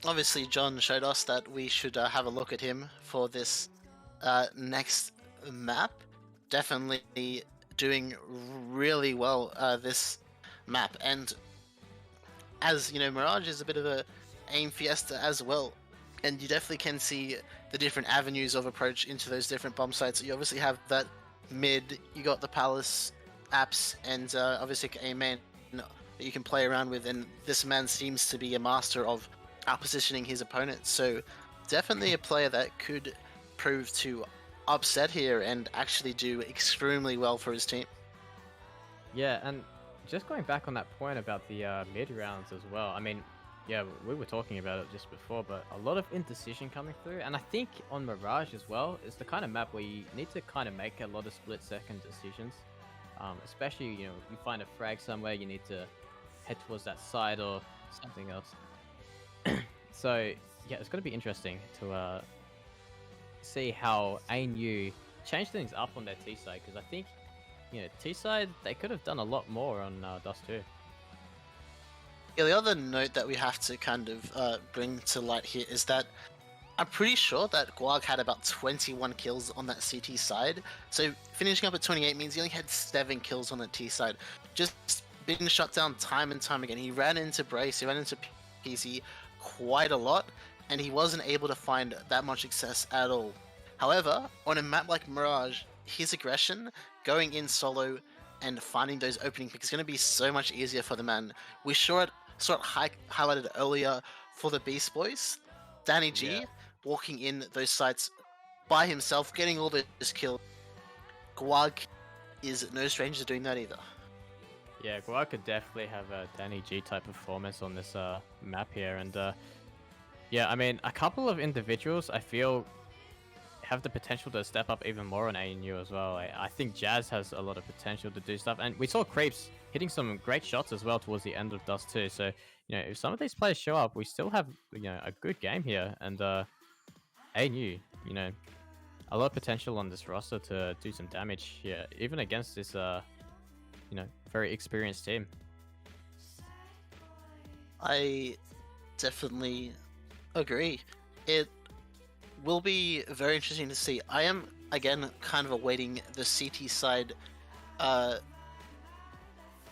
Obviously, John showed us that we should have a look at him for this next map. Definitely doing really well this map, and as you know, Mirage is a bit of a aim fiesta as well, and you definitely can see the different avenues of approach into those different bomb sites. You obviously have that mid, you got the palace apps, and obviously a man that you can play around with, and this man seems to be a master of outpositioning his opponents, so definitely a player that could prove to upset here and actually do extremely well for his team. Yeah, and just going back on that point about the mid rounds as well, I mean, Yeah, we were talking about it just before, but a lot of indecision coming through, and I think on Mirage as well, it's the kind of map where you need to kind of make a lot of split-second decisions. Especially, you find a frag somewhere, you need to head towards that side or something else. So, yeah, it's going to be interesting to see how ANU change things up on their T side, because I think, T side, they could have done a lot more on Dust 2. Yeah, the other note that we have to kind of bring to light here is that I'm pretty sure that Guag had about 21 kills on that CT side. So finishing up at 28 means he only had 7 kills on the T side. Just been shut down time and time again. He ran into Brace, he ran into PZ quite a lot, and he wasn't able to find that much success at all. However, on a map like Mirage, his aggression, going in solo, and finding those opening picks is going to be so much easier for the man. We saw it highlighted earlier for the Beast Boys. Danny G walking in those sites by himself, getting all those kills. Guag is no stranger to doing that either. Yeah, Guag could definitely have a Danny G type performance on this map here, and yeah, I mean, a couple of individuals I feel have the potential to step up even more on ANU as well. I think Jazz has a lot of potential to do stuff, and we saw kreepz hitting some great shots as well towards the end of Dust 2. So, if some of these players show up, we still have, a good game here, and ANU, a lot of potential on this roster to do some damage here, even against this, very experienced team. I definitely agree. It will be very interesting to see. I am, again, kind of awaiting the CT side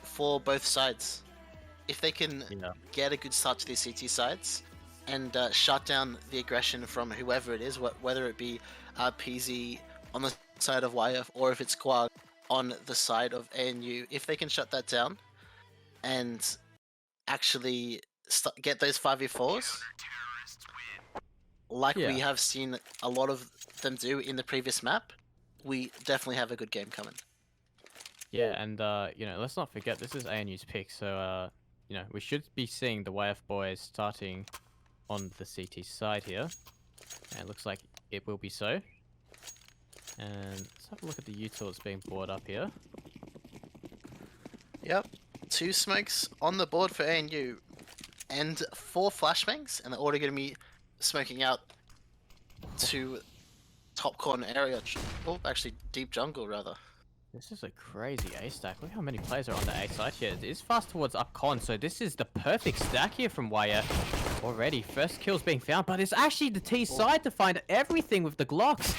for both sides. If they can get a good start to these CT sides and shut down the aggression from whoever it is, whether it be PZ on the side of YF or if it's Guag on the side of ANU, if they can shut that down and actually get those 5v4s, like we have seen a lot of them do in the previous map, we definitely have a good game coming. Yeah, and let's not forget this is ANU's pick, so we should be seeing the YF boys starting on the CT side here. And it looks like it will be so. And let's have a look at the util that's being brought up here. Yep, 2 smokes on the board for ANU, and 4 flashbangs, and they're already going to be smoking out to top corner area. Oh, actually, deep jungle rather. This is a crazy A stack. Look how many players are on the A side here. It is fast towards up con, so this is the perfect stack here from YF. Already, first kills being found, but it's actually the T side to find everything with the Glocks.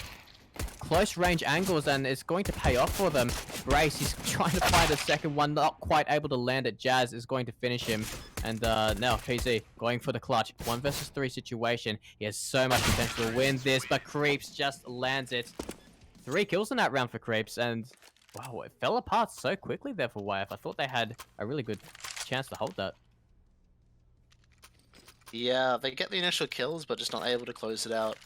Close range angles, and it's going to pay off for them. Brace, he's trying to find a second one, not quite able to land it. Jazz is going to finish him. And now PZ going for the clutch. 1 versus 3 situation. He has so much potential to win this, but kreepz just lands it. 3 kills in that round for kreepz, and wow, it fell apart so quickly there for YF. I thought they had a really good chance to hold that. Yeah, they get the initial kills, but just not able to close it out.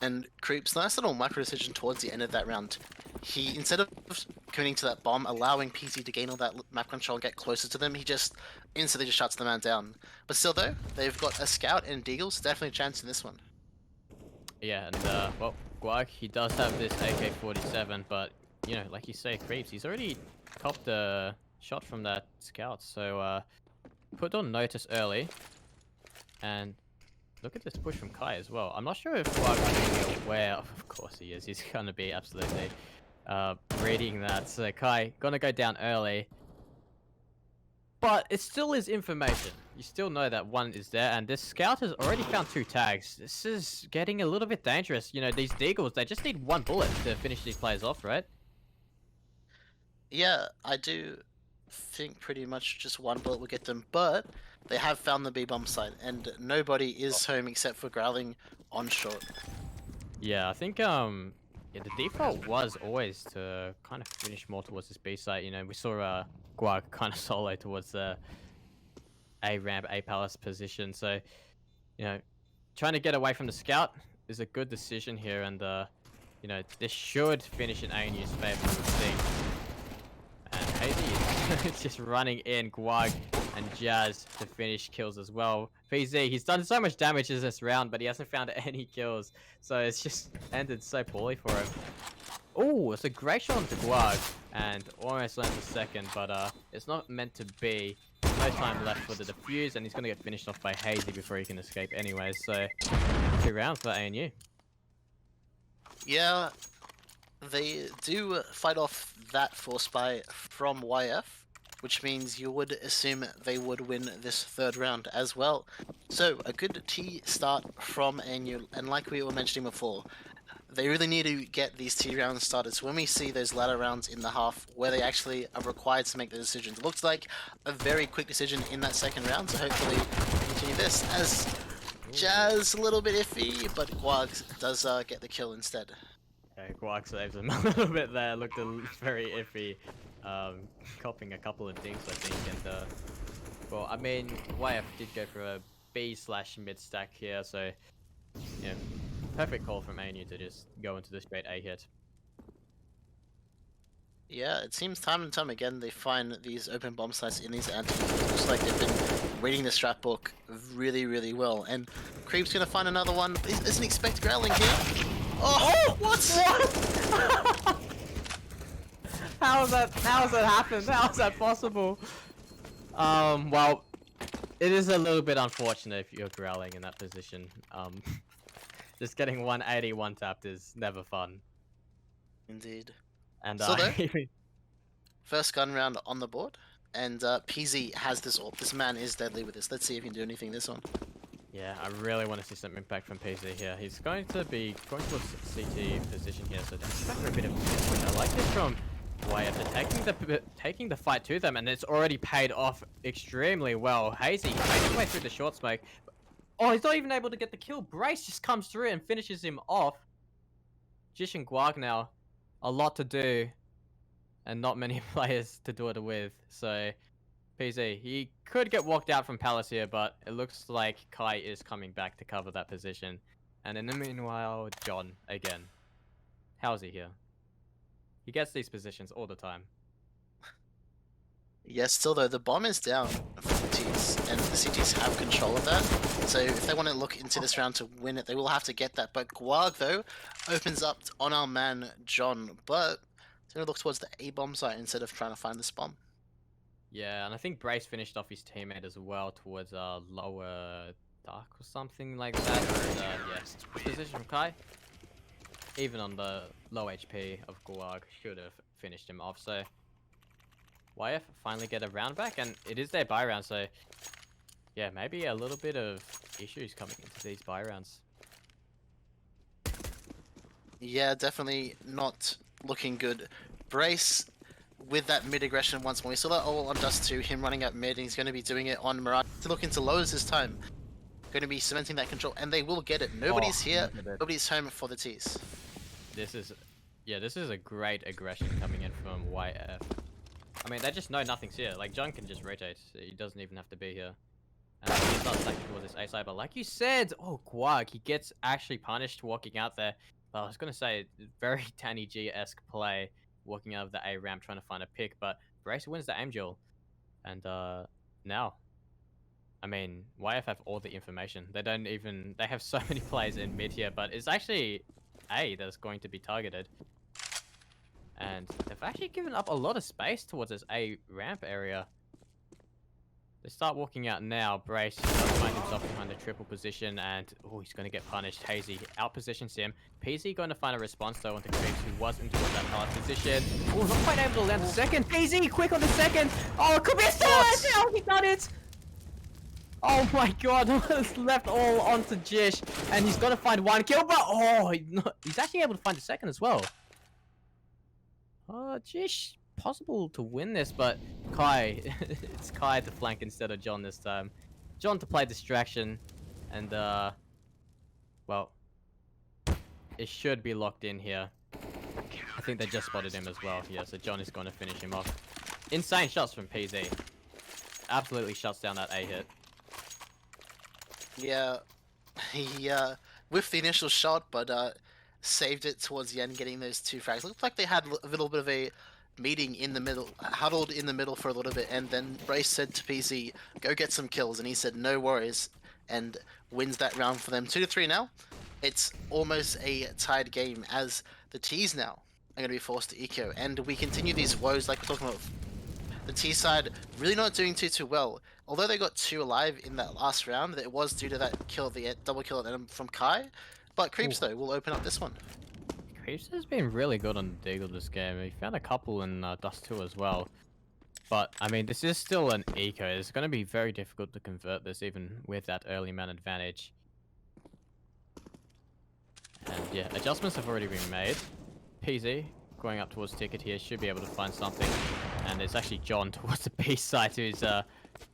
And kreepz, nice little micro decision towards the end of that round. He, instead of committing to that bomb, allowing PZ to gain all that map control and get closer to them, he just instantly just shuts the man down. But still though, they've got a scout and deagle, so definitely a chance in this one. Yeah, and well, Guag, he does have this AK-47, but like you say, kreepz, he's already copped a shot from that scout, so put on notice early. And look at this push from Kai as well. I'm not sure if Guag is aware of course he is. He's going to be absolutely reading that. So Kai, going to go down early. But it still is information. You still know that one is there. And this scout has already found 2 tags. This is getting a little bit dangerous. These deagles, they just need 1 bullet to finish these players off, right? Yeah, I do think pretty much just 1 bullet will get them, but they have found the B-bomb site, and nobody is home except for growling on short. Yeah, I think the default was always to kind of finish more towards this B site. We saw Guag kind of solo towards the A ramp, A palace position. So, trying to get away from the scout is a good decision here, and this should finish in ANU's favor, we would think. And hayzii is just running in guag and jazz to finish kills as well. PZ, he's done so much damage in this round, but he hasn't found any kills, so it's just ended so poorly for him. Oh, it's a great shot onto guag, and almost lands a second, but it's not meant to be. No time left for the defuse, and he's gonna get finished off by hayzii before he can escape anyways. So 2 rounds for ANU. Yeah, they do fight off that force buy from YF, which means you would assume they would win this 3rd round as well. So a good T start from ANU, and like we were mentioning before, they really need to get these T rounds started. So when we see those latter rounds in the half where they actually are required to make the decisions, it looks like a very quick decision in that 2nd round. So hopefully continue this as Jazz a little bit iffy, but guag does get the kill instead. Okay, guag saves him a little bit there. Looked very iffy, copying a couple of things I think. And well, I mean, YF did go for a B/mid stack here, so yeah. Perfect call from ANU to just go into the straight A hit. Yeah, it seems time and time again they find these open bomb sites in these anti. Looks like they've been reading the strat book really, really well. And kreepz gonna find another one. Isn't expect growling here? Oh, what? How has that happened? How is that possible? Well, it is a little bit unfortunate if you're growling in that position. Just getting 180 one-tapped is never fun. Indeed. And so though, first gun round on the board, and PZ has this AWP. This man is deadly with this. Let's see if he can do anything this one. Yeah, I really want to see some impact from PZ here. He's going to be going towards CT position here, so that's a bit of a I like this from YF, taking the fight to them, and it's already paid off extremely well. hayzii made his way through the short smoke. Oh, he's not even able to get the kill. Brace just comes through and finishes him off. Jish and guag now, a lot to do, and not many players to do it with. So, PZ, he could get walked out from Palace here, but it looks like Kai is coming back to cover that position. And in the meanwhile, John again. How's he here? He gets these positions all the time. Yes, still though, the bomb is down for the Ts, and the CTs have control of that. So if they want to look into this round to win it, they will have to get that. But guag, though, opens up on our man, John, but he's going to look towards the A-bomb site instead of trying to find this bomb. Yeah, and I think Brace finished off his teammate as well towards lower dark or something like that. And, yes, position from Kai. Even on the low HP of guag, should have finished him off. So YF finally get a round back, and it is their buy round, so yeah, maybe a little bit of issues coming into these buy rounds. Yeah, definitely not looking good. Brace with that mid aggression once more. We saw that all on Dust 2, him running up mid, and he's going to be doing it on Mirage to look into lows this time. Going to be cementing that control, and they will get it. Nobody's here, nobody's home for the Ts. This is a great aggression coming in from YF. I mean, they just know nothing's here. Like, John can just rotate. He doesn't even have to be here. And he's not stacking towards this A side, but like you said, oh, guag, he gets actually punished walking out there. Well, I was going to say, very Danny G-esque play, walking out of the A ramp, trying to find a pick, but Brace wins the aim duel. And now, I mean, YF have all the information. They have so many players in mid here, but it's actually A that's going to be targeted. And they've actually given up a lot of space towards this A ramp area. They start walking out now. Brace does find himself behind the triple position, and oh, he's going to get punished. hayzii outpositions him. PZ going to find a response though onto kreepz, who was into that hard position. Oh, not quite able to land the second. PZ quick on the second. Oh, it could be a third. How he done it? Oh my god, left all onto Jish, and he's got to find one kill, but oh, he's actually able to find a second as well. Jish, possible to win this, but Kai, it's Kai to flank instead of John this time. John to play distraction, and well, it should be locked in here. I think they just spotted him as well. Yeah, so John is going to finish him off. Insane shots from PZ. Absolutely shuts down that A hit. Yeah, he whiffed the initial shot, but saved it towards the end, getting those 2 frags. Looked like they had a little bit of a meeting in the middle, huddled in the middle for a little bit, and then Brace said to PZ, "Go get some kills," and he said, "No worries," and wins that round for them. 2-3 now. It's almost a tied game as the T's now are going to be forced to eco, and we continue these woes like we're talking about. The T side really not doing too well. Although they got 2 alive in that last round, it was due to that kill, the double kill at them from Kai. But kreepz though will open up this one. kreepz has been really good on the Deagle this game. He found a couple in Dust 2 as well. But, I mean, this is still an eco. It's going to be very difficult to convert this even with that early man advantage. And yeah, adjustments have already been made. PZ going up towards Ticket here should be able to find something. And it's actually John towards the B side who's,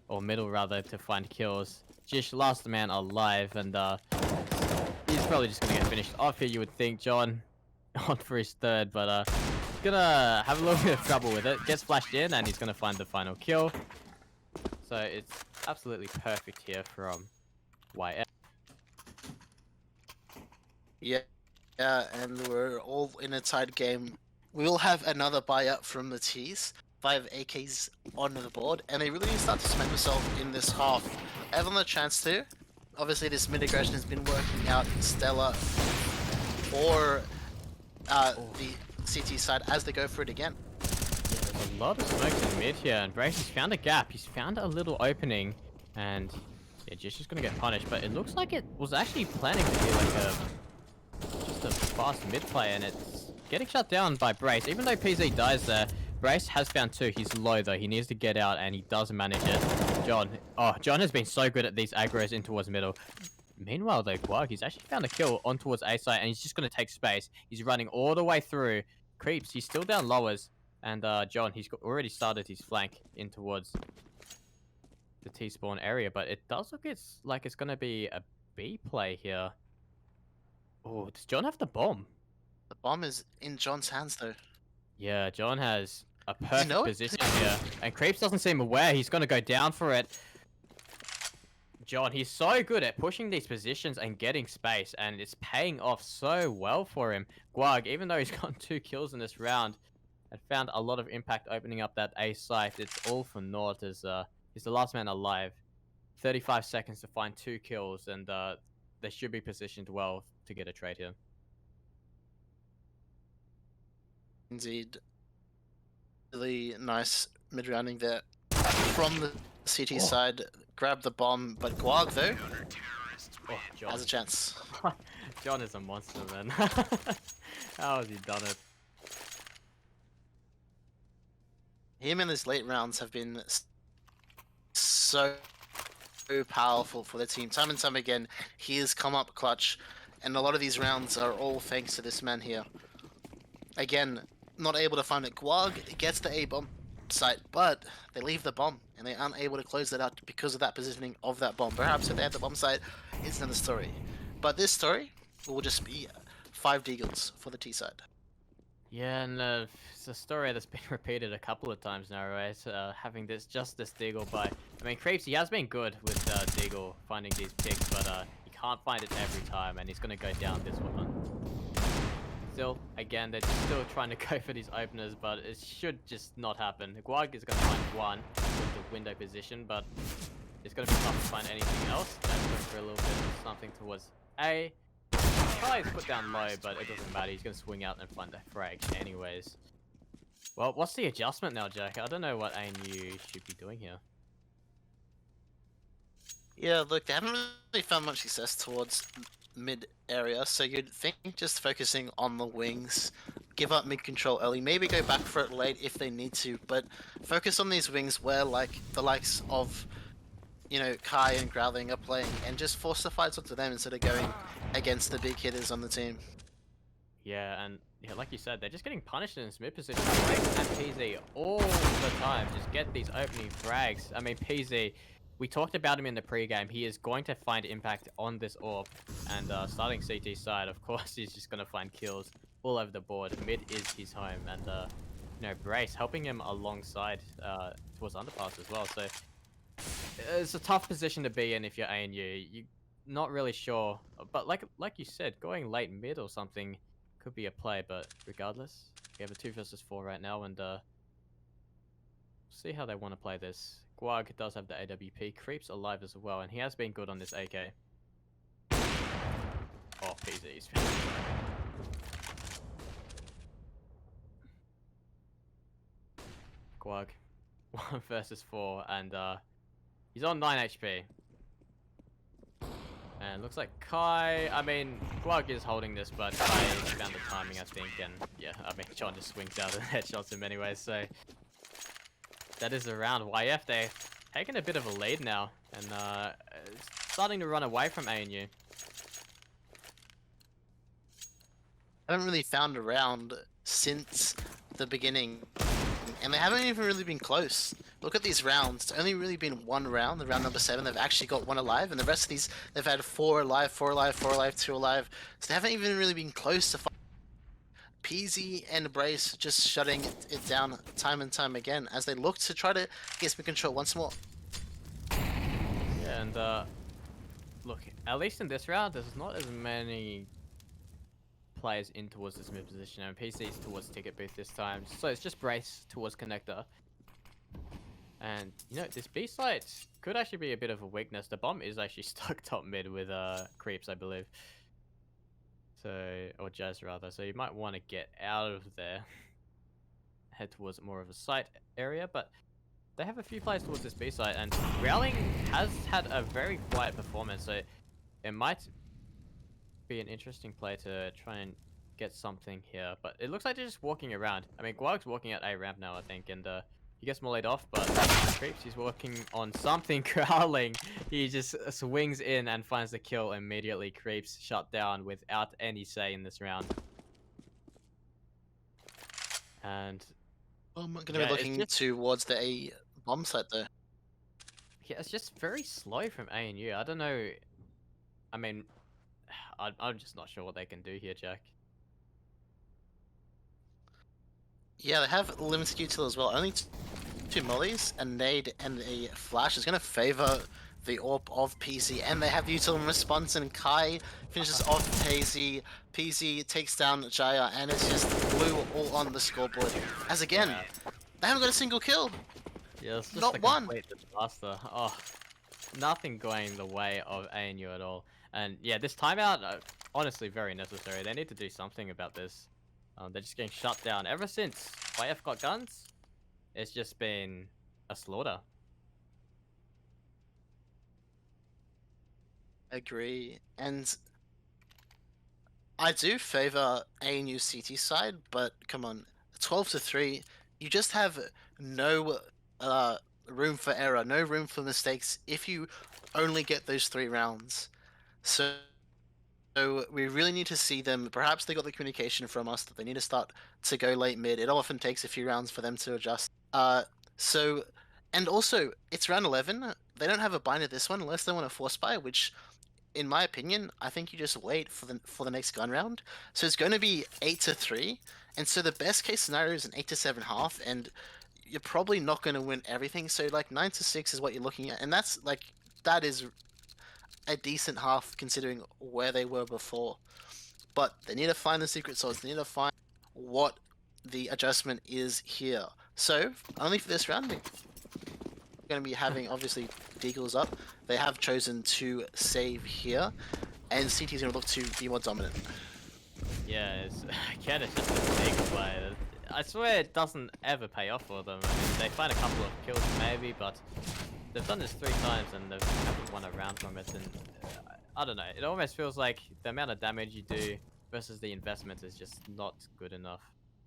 or middle rather, to find kills. Jish, last man alive, and he's probably just going to get finished off here, you would think. John on for his third, but gonna have a little bit of trouble with it. Gets flashed in, and he's gonna find the final kill. So it's absolutely perfect here from YF. Yeah, and we're all in a tied game. We will have another buy up from the T's. 5 AKs on the board, and they really need to start to cement themselves in this half. Haven't had a chance to. Obviously, this mid aggression has been working out stellar for the CT side as they go for it again. Yeah, there's a lot of smoke in mid here, and Brace has found a gap. He's found a little opening, and yeah, Jish is gonna get punished. But it looks like it was actually planning to be like just a fast mid play, and it's getting shut down by Brace. Even though PZ dies there, Brace has found 2. He's low though. He needs to get out, and he does manage it. John has been so good at these aggros in towards middle. Meanwhile though, guag, he's actually found a kill on towards A side, and he's just going to take space. He's running all the way through. kreepz, he's still down lowers. And John, he's already started his flank in towards the T-spawn area. But it does look like it's going to be a B play here. Oh, does John have the bomb? The bomb is in John's hands though. Yeah, John has a perfect know it? position here. And kreepz doesn't seem aware. He's going to go down for it. John, he's so good at pushing these positions and getting space, and it's paying off so well for him. Guag, even though he's gotten 2 kills in this round, and found a lot of impact opening up that A site, it's all for naught as he's the last man alive. 35 seconds to find 2 kills, and they should be positioned well to get a trade here. Indeed. Really nice mid-rounding there from the CT side. Grab the bomb, but guag though John has a chance. John is a monster, man. How has he done it? Him in his late rounds have been so powerful for the team. Time and time again, he has come up clutch, and a lot of these rounds are all thanks to this man here. Again, not able to find it. Guag gets the A bomb site, but they leave the bomb, and they aren't able to close that out because of that positioning of that bomb. Perhaps if they had the bomb site, it's another story. But this story will just be 5 deagles for the T side. Yeah, and it's a story that's been repeated a couple of times now, right? Having this deagle by... I mean, kreepz, he has been good with deagle finding these picks, but he can't find it every time, and he's going to go down this one. Still, again, they're still trying to go for these openers, but it should just not happen. Guag is going to find one with the window position, but it's going to be tough to find anything else. That's going for a little bit of something towards A. Probably put down low, but it doesn't matter. He's going to swing out and find the frag anyways. Well, what's the adjustment now, Jack? I don't know what ANU should be doing here. Yeah, look, they haven't really found much success towards mid area, so you'd think just focusing on the wings, give up mid control early, maybe go back for it late if they need to, but focus on these wings where like the likes of, you know, Kai and Growling are playing, and just force the fights onto them instead of going against the big hitters on the team. Yeah, and yeah, like you said, they're just getting punished in this mid position. kreepz and PZ all the time just get these opening frags. I mean, PZ, we talked about him in the pre-game. He is going to find impact on this AWP, and starting CT side, of course, he's just going to find kills all over the board. Mid is his home, and you know, Brace helping him alongside towards underpass as well. So it's a tough position to be in if you're ANU. You're not really sure, but like you said, going late mid or something could be a play. But regardless, We have a 2 versus 4 right now, and see how they want to play this. Guag does have the AWP. Kreepz alive as well, and he has been good on this AK. Oh, PZ's. Guag, 1 versus 4, and he's on 9 HP. And looks like Kai, I mean, Guag is holding this, but Kai found the timing, I think, and yeah, I mean, John just swings out and headshots in many ways, so that is the round. YF, they're taking a bit of a lead now, and starting to run away from ANU. I haven't really found a round since the beginning, and they haven't even really been close. Look at these rounds. It's only really been one round, the round number 7. They've actually got 1 alive, and the rest of these, they've had 4 alive, 4 alive, 4 alive, 2 alive. So they haven't even really been close to PZ and Brace just shutting it down time and time again as they look to try to get some control once more. Yeah, and look, at least in this round, there's not as many players in towards this mid position, and PC's towards ticket booth this time. So it's just Brace towards connector. And, you know, this B site could actually be a bit of a weakness. The bomb is actually stuck top mid with kreepz, I believe. So, or Jazz rather. So you might want to get out of there. Head towards more of a site area. But they have a few players towards this B site. And Growling has had a very quiet performance. So it might be an interesting play to try and get something here. But it looks like they're just walking around. I mean, Guag's walking at A ramp now, I think. And he gets more laid off, but kreepz, he's working on something. Growling, he just swings in and finds the kill immediately. Kreepz shut down without any say in this round. And I'm going to be looking towards the A bomb site though. Yeah, it's just very slow from ANU. I don't know. I mean, I'm just not sure what they can do here, Jack. Yeah, they have limited util as well. Only 2 mollies, a nade, and a flash is going to favor the AWP of PZ. And they have util in response, and Kai finishes off hayzii. PZ takes down Jaya, and it's just blue all on the scoreboard. As again, they haven't got a single kill. Yeah, it's just not a one. Complete disaster. Oh, nothing going the way of ANU at all. And yeah, this timeout, honestly, very necessary. They need to do something about this. They're just getting shut down. Ever since YF got guns, it's just been a slaughter. Agree. And I do favor ANU CT side, but come on, 12-3, you just have no room for error, no room for mistakes if you only get those 3 rounds. So we really need to see them. Perhaps they got the communication from us that they need to start to go late mid. It often takes a few rounds for them to adjust. And also, it's round 11. They don't have a bind at this one unless they want to force buy, which, in my opinion, I think you just wait for the next gun round. So it's going to be 8-3, and so the best case scenario is an 8-7 half, and you're probably not going to win everything. So like 9-6 is what you're looking at, and that is a decent half considering where they were before. But they need to find the secret sauce. They need to find what the adjustment is here. So only for this round, they're going to be having obviously deagles up. They have chosen to save here, and CT is going to look to be more dominant. Yeah, again, it's just a deagle play. I swear it doesn't ever pay off for them. I mean, they find a couple of kills maybe, but they've done this 3 times and they haven't won a round from it. And I don't know, it almost feels like the amount of damage you do versus the investment is just not good enough.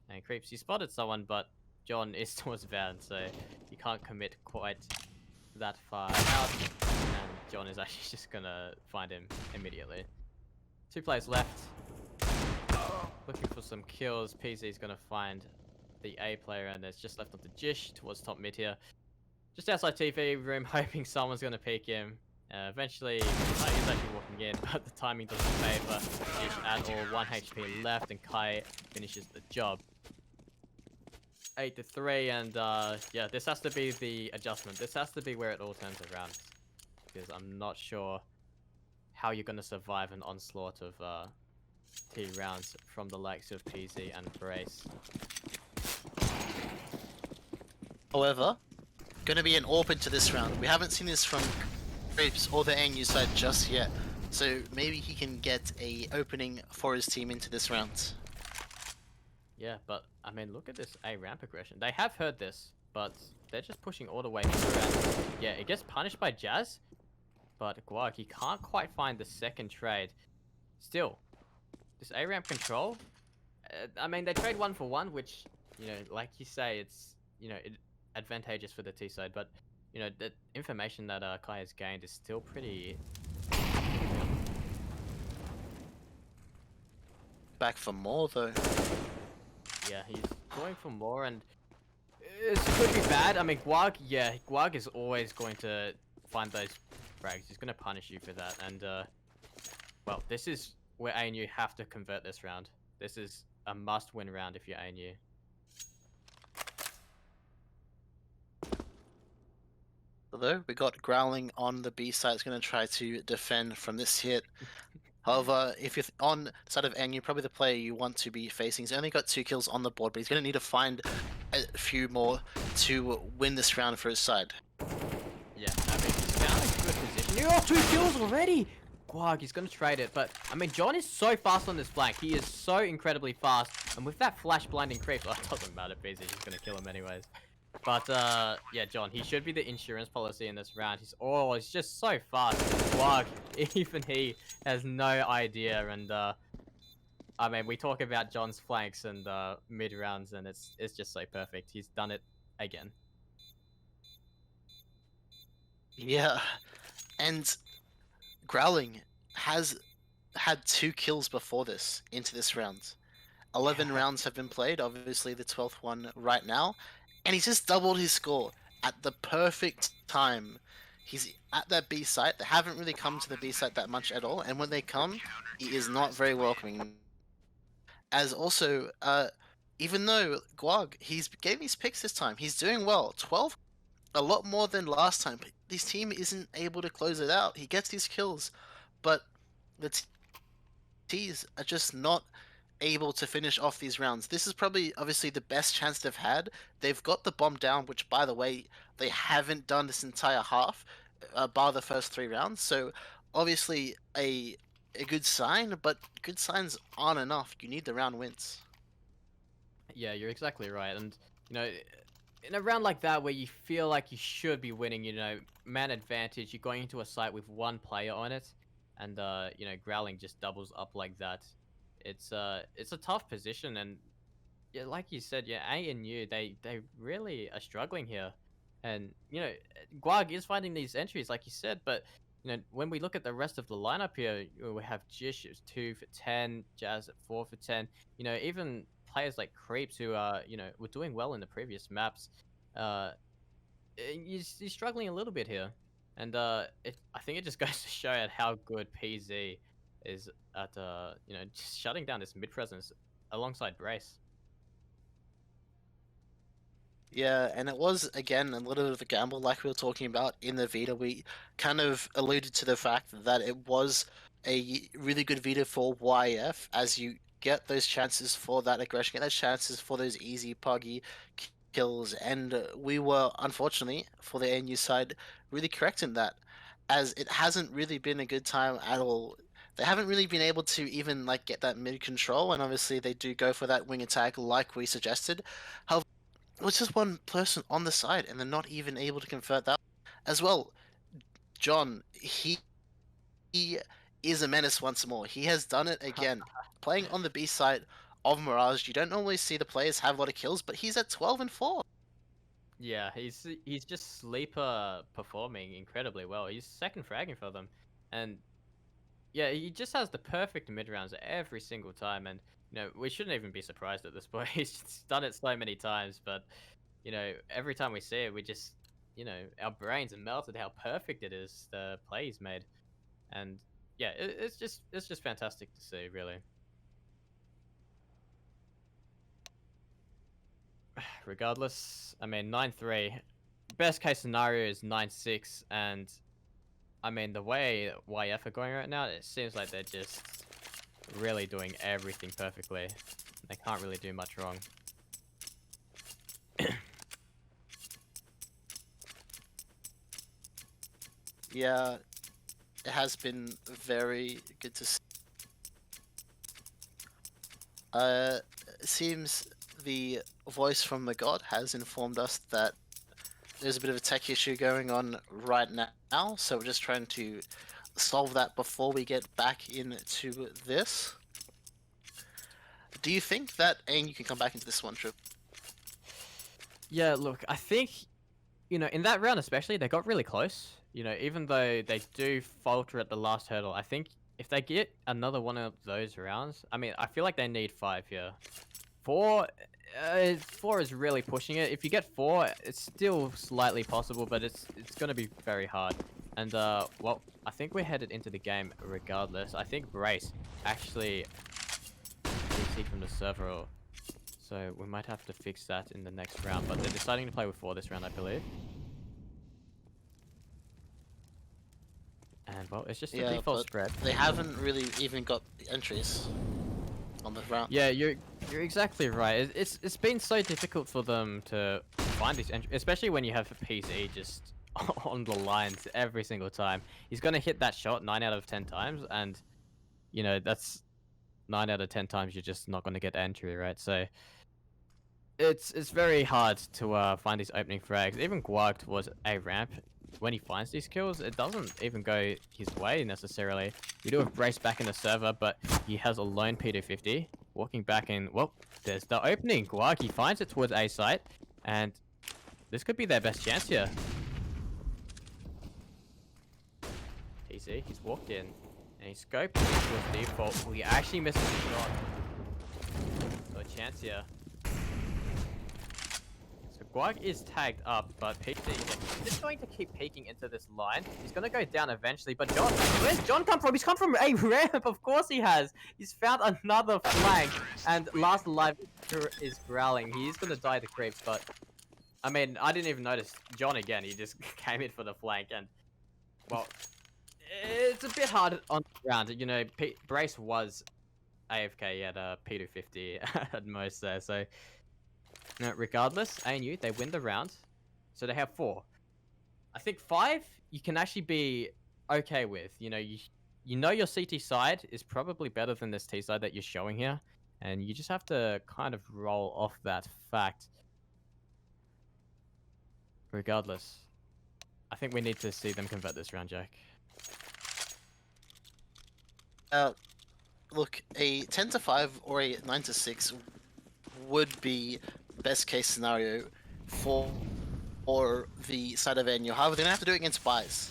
And kreepz, you spotted someone, but John is towards Van, so you can't commit quite that far out. And John is actually just gonna find him immediately. 2 players left. Looking for some kills. PZ is gonna find the A player, and there's just left on the jish towards top mid here. Just outside TV room, hoping someone's gonna peek him. Eventually, he's actually walking in, but the timing doesn't favor jish at all. 1 HP left, and Kai finishes the job. 8-3, and yeah, this has to be the adjustment. This has to be where it all turns around, because I'm not sure how you're gonna survive an onslaught of T rounds from the likes of PZ and Brace. However, going to be an AWP into this round. We haven't seen this from kreepz or the ANU side just yet, so maybe he can get a opening for his team into this round. Yeah, but I mean, look at this A ramp aggression. They have heard this, but they're just pushing all the way through. Yeah, it gets punished by Jazz, but guag, he can't quite find the second trade. Still, this A ramp control. I mean, they trade 1 for 1, which, you know, like you say, it's, you know, advantageous for the T side, but you know, the information that Kai has gained is still pretty. Back for more though. Yeah, he's going for more, and it could be bad. I mean, guag, yeah, guag is always going to find those frags. He's going to punish you for that, and well, this is where ANU have to convert this round. This is a must-win round if you're ANU. Although we got growling on the B side, it's going to try to defend from this hit. However, if you're on the side of ANU, probably the player you want to be facing. He's only got 2 kills on the board, but he's going to need to find a few more to win this round for his side. Yeah, I mean, he's found a good position. Oh, 2 kills already! Guag, he's going to trade it, but I mean, John is so fast on this flank. He is so incredibly fast, and with that flash blinding creep, oh, it doesn't matter, BZ, he's going to kill him anyways. But yeah, John, he should be the insurance policy in this round. He's just so fast. Guag, even he has no idea. And I mean, we talk about John's flanks and mid rounds, and it's just so perfect. He's done it again. Yeah, and growling has had 2 kills before this into this round. 11 rounds have been played, obviously the 12th one right now, and he's just doubled his score at the perfect time. He's at that B site. They haven't really come to the B site that much at all, and when they come, he is not very welcoming. As also, even though guag, he's gave his picks this time, he's doing well. 12, a lot more than last time, but this team isn't able to close it out. He gets these kills, but the T's are just not able to finish off these rounds. This is probably obviously the best chance they've had. They've got the bomb down, which by the way they haven't done this entire half, bar the first 3 rounds. So obviously a good sign, but good signs aren't enough. You need the round wins. Yeah, you're exactly right. And you know, in a round like that where you feel like you should be winning, you know, man advantage, you're going into a site with 1 player on it, and you know, growling just doubles up like that. It's a tough position, and yeah, like you said, yeah, ANU they really are struggling here, and you know, guag is finding these entries like you said, but you know, when we look at the rest of the lineup here, we have jish is 2 for 10, Jazz at 4 for 10. You know, even players like kreepz who you know, were doing well in the previous maps, he's struggling a little bit here, and I think it just goes to show how good PZ is at you know, just shutting down this mid presence alongside Brace. Yeah, and it was again a little bit of a gamble, like we were talking about in the Vita. We kind of alluded to the fact that it was a really good Vita for YF, as you get those chances for that aggression, get those chances for those easy puggy kills, and we were unfortunately for the ANU side really correct in that, as it hasn't really been a good time at all. They haven't really been able to even like get that mid control, and obviously they do go for that wing attack like we suggested. However, it was just one person on the side, and they're not even able to convert that as well. John, he is a menace once more. He has done it again. Playing on the B side of Mirage, you don't normally see the players have a lot of kills, but he's at 12 and 4. Yeah, he's just sleeper performing incredibly well. He's second fragging for them, and yeah, he just has the perfect mid rounds every single time, and you know, we shouldn't even be surprised at this point. He's just done it so many times, but you know, every time we see it, we just, you know, our brains are melted how perfect it is, the play he's made, and yeah, it's just fantastic to see, really. Regardless, I mean, 9-3. Best case scenario is 9-6, and I mean, the way YF are going right now, it seems like they're just really doing everything perfectly. They can't really do much wrong. Yeah, it has been very good to see. It seems the voice from the god has informed us that there's a bit of a tech issue going on right now, so we're just trying to solve that before we get back into this. Do you think that ANU can come back into this one trip? Yeah, look, I think, you know, in that round especially, they got really close. You know, even though they do falter at the last hurdle, I think if they get another one of those rounds, I mean, I feel like they need 5 here. 4 is really pushing it. If you get 4, it's still slightly possible, but it's going to be very hard. And, well, I think we're headed into the game regardless. I think Brace actually DC from the server, so we might have to fix that in the next round. But they're deciding to play with 4 this round, I believe. And, well, it's just a default spread. They haven't really even got the entries on the round. Yeah, you're exactly right. It's been so difficult for them to find these entries, especially when you have a PC just on the lines every single time. He's gonna hit that shot 9 out of 10 times, and you know that's 9 out of 10 times you're just not gonna get entry, right? So it's very hard to find these opening frags. Even guag towards a ramp. When he finds these kills, it doesn't even go his way necessarily. We do have Brace back in the server, but he has a lone P250 walking back in. Well, there's the opening. Guag, he finds it towards A site, and this could be their best chance here. TC, he's walked in, and he scoped towards default. Well, he actually misses the shot. So a chance here. Guag is tagged up, but PC is just going to keep peeking into this line. He's going to go down eventually, but John, where's John come from? He's come from a ramp, of course he has. He's found another flank, and last alive is growling. He is going to die to kreepz, but I mean, I didn't even notice John again. He just came in for the flank, and well, it's a bit hard on the ground. You know, Brace was AFK at a P250 at most there, so. No, regardless, ANU, they win the round. So they have 4. I think 5, you can actually be okay with. You know, you know your CT side is probably better than this T side that you're showing here. And you just have to kind of roll off that fact. Regardless, I think we need to see them convert this round, Jack. Look, a 10-5 or a 9-6 would be best case scenario for the side of ANU. However, they're gonna have to do it against buys.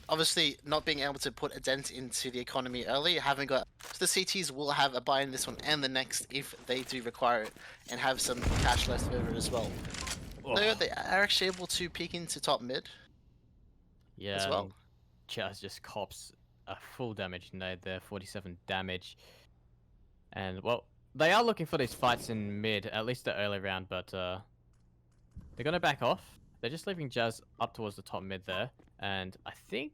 Obviously, not being able to put a dent into the economy early, having got so the CTs will have a buy in this one and the next if they do require it, and have some cash left over as well. They are actually able to peek into top mid. Yeah, as well. Chaz just cops a full damage nade there, 47 damage, and well. They are looking for these fights in mid, at least the early round, but they're going to back off. They're just leaving Jazz up towards the top mid there. And I think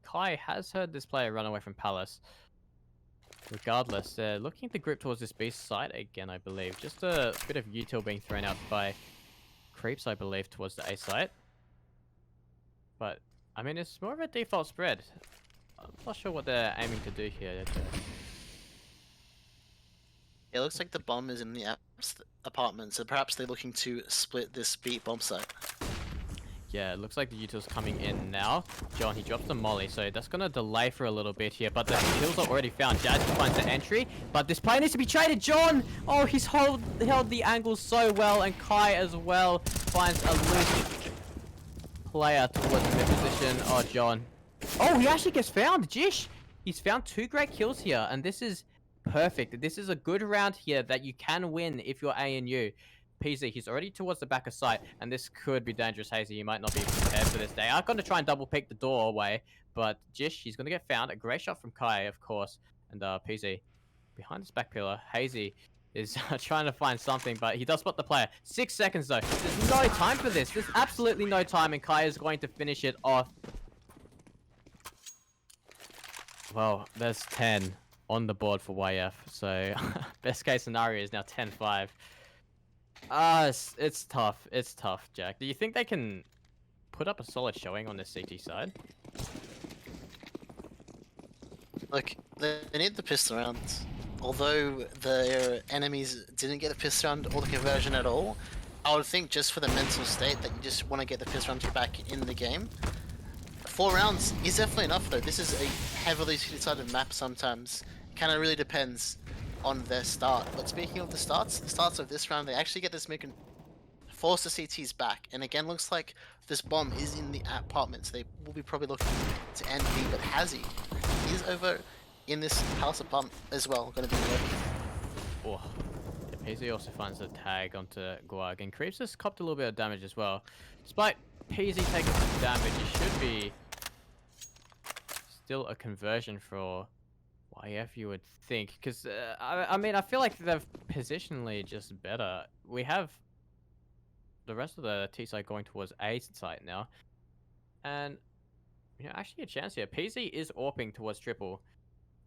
Kai has heard this player run away from Palace. Regardless, they're looking to group towards this B site again, I believe. Just a bit of util being thrown out by kreepz, I believe, towards the A site. But, I mean, it's more of a default spread. I'm not sure what they're aiming to do here. It looks like the bomb is in the apartment, so perhaps they're looking to split this beat bomb site. Yeah, it looks like the util's coming in now. John, he drops the molly, so that's going to delay for a little bit here, but the kills are already found. Jazz finds the entry, but this player needs to be traded. John! Oh, he's held the angle so well, and Kai as well finds a loose player towards the mid position. Oh, John. Oh, he actually gets found. Jish! He's found 2 great kills here, and this is perfect. This is a good round here that you can win if you're ANU. PZ, he's already towards the back of sight, and this could be dangerous. hayzii, you might not be prepared for this. They are going to try and double peek the door away, but Jish, he's going to get found. A great shot from Kai, of course, and PZ behind this back pillar. hayzii is trying to find something, but he does spot the player. 6 seconds though. There's no time for this. There's absolutely no time, and Kai is going to finish it off. Well, there's 10. on the board for YF. So best case scenario is now 10-5. It's tough. It's tough, Jack. Do you think they can put up a solid showing on the CT side? Look, they need the pistol rounds. Although their enemies didn't get the pistol round or the conversion at all, I would think just for the mental state that you just want to get the pistol round back in the game. 4 rounds is definitely enough though. This is a heavily two-sided map sometimes. It kind of really depends on their start. But speaking of the starts of this round, they actually get this mid and force the CTs back. And again, looks like this bomb is in the apartment, so they will be probably looking to end B. But hayzii is over in this palace apartment as well, going to be working. Oh, yeah, PZ also finds a tag onto Guag, and kreepz has copped a little bit of damage as well. Despite PZ taking some damage, it should be still a conversion for YF, you would think. Because, I mean, I feel like they're positionally just better. We have the rest of the T side going towards A side now. And, you know, actually a chance here. PZ is AWPing towards triple.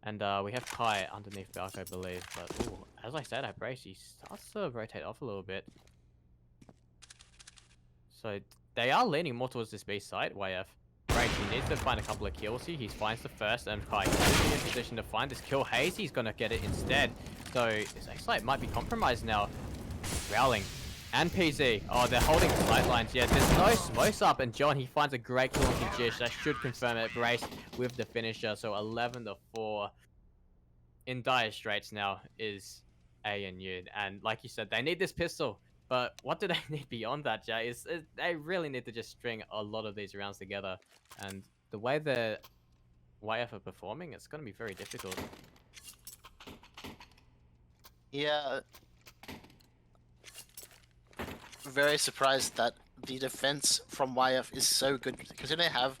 And we have Kai underneath Balk, I believe. But, ooh, as I said, I brace. He starts to rotate off a little bit. So, they are leaning more towards this B side, YF. Brace, he needs to find a couple of kills here. He finds the first, and Kai is in position to find this kill. hayzii gonna get it instead. So, this A side might be compromised now. Growling. And PZ. Oh, they're holding sight lines. Yeah, there's no smokes up. And John, he finds a great kill on jish. That should confirm it. Brace with the finisher. So 11-4. In dire straits now is ANU. And like you said, they need this pistol. But what do they need beyond that, Jay? They really need to just string a lot of these rounds together. And the way the YF are performing, it's going to be very difficult. Yeah. Very surprised that the defense from YF is so good, because they have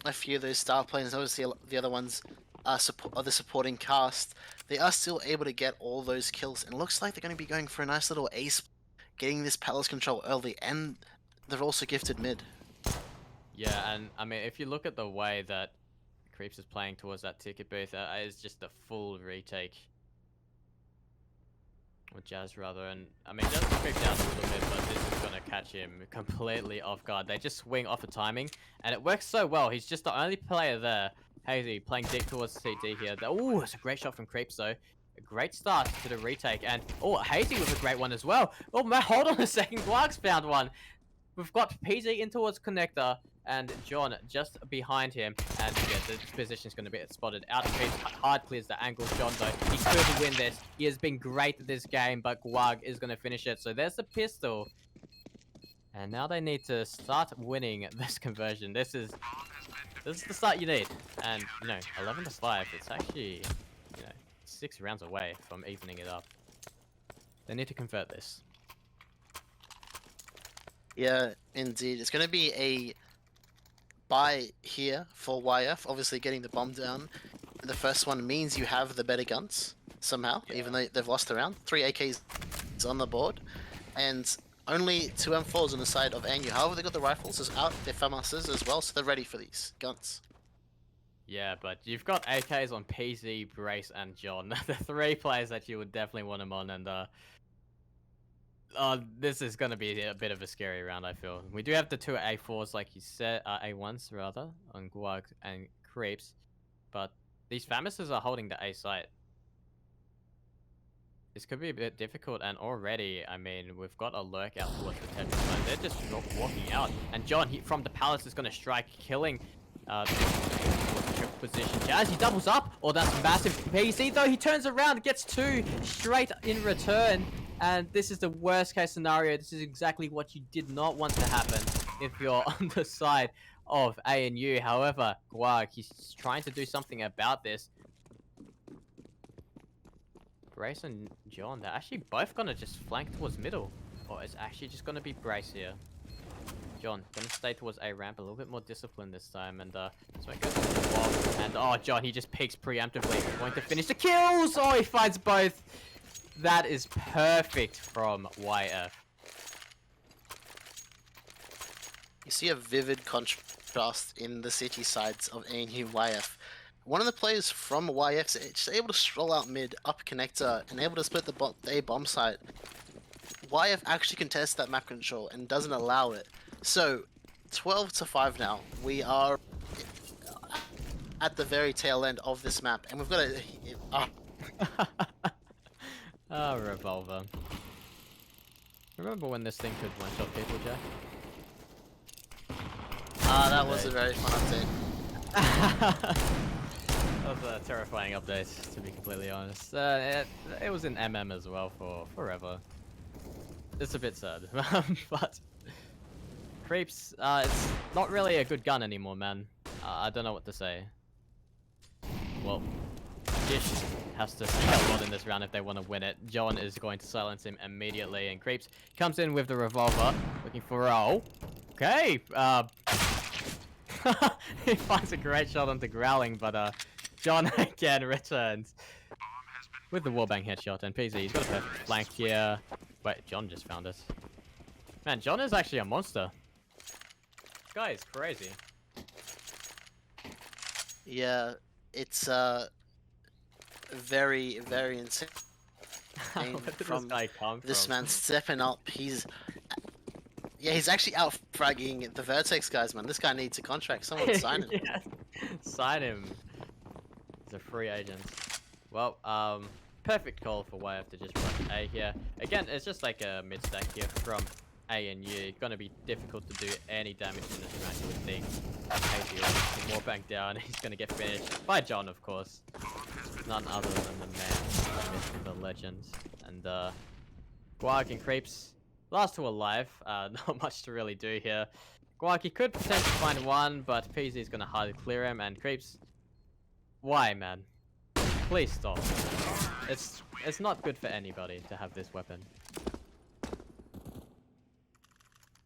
a few of those star players. Obviously, the other ones are the supporting cast. They are still able to get all those kills, and it looks like they're going to be going for a nice little ace, getting this palace control early, and they're also gifted mid. Yeah, and I mean, if you look at the way that kreepz is playing towards that ticket booth, it's just a full retake. Or Jazz rather, and I mean, Jazz creeped out a little bit, but this is gonna catch him completely off guard. They just swing off the timing, and it works so well. He's just the only player there. hayzii playing deep towards CT here. Oh, it's a great shot from kreepz though. A great start to the retake, and oh, hayzii with a great one as well. Oh man, hold on a second, guag's found one. We've got PZ in towards connector, and John just behind him. And yeah, the position is going to be spotted out. Hard clears the angle. John, though, he could win this. He has been great this game, but guag is going to finish it. So there's the pistol. And now they need to start winning this conversion. This is the start you need. And, you know, 11-5. It's actually, you know, 6 rounds away from evening it up. They need to convert this. Yeah, indeed. It's going to be a buy here for YF. Obviously, getting the bomb down. The first one means you have the better guns, somehow, even though they've lost the round. 3 AKs on the board, and only 2 M4s on the side of ANU. However, they got the rifles out, their FAMASs as well, so they're ready for these guns. Yeah, but you've got AKs on PZ, Brace, and John. The 3 players that you would definitely want them on, and this is going to be a bit of a scary round, I feel. We do have the 2 A4s, like you said, A1s rather, on guag and kreepz, but these FAMASs are holding the A site. This could be a bit difficult, and already, I mean, we've got a lurk out towards the Tetris side. They're just walking out, and John, from the palace, is going to strike, killing the position. Jazz, he doubles up. Oh, that's massive. PC, though, he turns around, gets 2 straight in return. And this is the worst case scenario. This is exactly what you did not want to happen if you're on the side of ANU. However, guag, he's trying to do something about this. Brace and John, they're actually both gonna just flank towards middle. Or it's actually just gonna be Brace here. John, gonna stay towards A ramp, a little bit more disciplined this time, and so it goes to the wall. And oh, John, he just peeks preemptively, going to finish the kills. Oh, he finds both. That is perfect from YF. You see a vivid contrast in the city sides of ANU YF. one of the players from YF's just able to stroll out mid, up connector, and able to split the A bomb site. YF actually contests that map control and doesn't allow it. So, 12-5 now. We are at the very tail end of this map, and we've got a. Revolver. Remember when this thing could one-shot people, Jack? That was a very fun update. That was a terrifying update, to be completely honest. It was in MM as well for forever. It's a bit sad, but kreepz, it's not really a good gun anymore, man. I don't know what to say. Well, jish has to say a lot in this round if they want to win it. John is going to silence him immediately, and kreepz comes in with the revolver, looking for roll. Okay, he finds a great shot onto growling, but John again returns with the wallbang headshot, and PZ, he's got a perfect flank here. Wait, John just found it. Man, John is actually a monster. This guy is crazy. Yeah, it's very, very insane. Where did this guy come from? This man stepping up, he's actually out fragging the Vertex guys, man. This guy needs a contract. Someone sign him. Yeah. Sign him. He's a free agent. Well, perfect call for YF to just run A here. Again, it's just like a mid stack here from ANU. Gonna be difficult to do any damage in this round, you would think. hayzii will wallbang down. He's gonna get finished by John, of course. None other than the man, the legend. And guag and kreepz, last two alive. Not much to really do here. Guag, he could potentially find one, but PZ is gonna hardly clear him. And kreepz, why, man? Please stop. It's not good for anybody to have this weapon.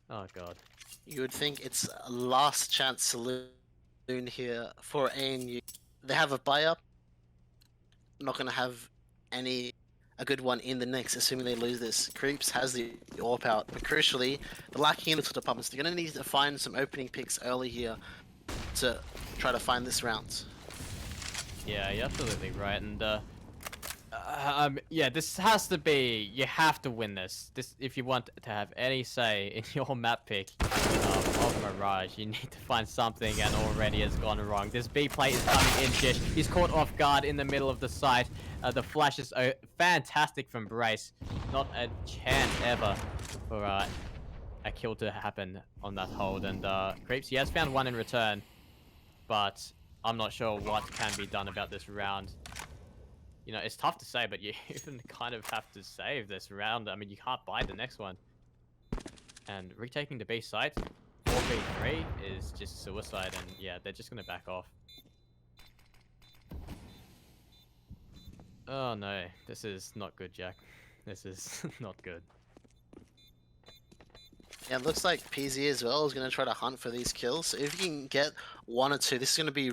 Oh god. You would think it's a last chance saloon here for ANU. They have a buy up. Not gonna have a good one in the next, assuming they lose this. kreepz has the AWP out, but crucially, they're lacking in the departments. They're gonna need to find some opening picks early here to try to find this round. Yeah, you're absolutely right, and yeah, this has to be. You have to win this. If you want to have any say in your map pick of Mirage, you need to find something, and already has gone wrong. This B play is coming in. Jish, he's caught off guard in the middle of the site. The flash is fantastic from Brace. Not a chance ever for a kill to happen on that hold. And kreepz, he has found one in return, but I'm not sure what can be done about this round. You know, it's tough to say, but you even kind of have to save this round. I mean, you can't buy the next one. And retaking the B site, 4v3 is just suicide, and yeah, they're just gonna back off. Oh no, this is not good, Jack. This is not good. Yeah, it looks like PZ as well is going to try to hunt for these kills. So if you can get one or two, this is going to be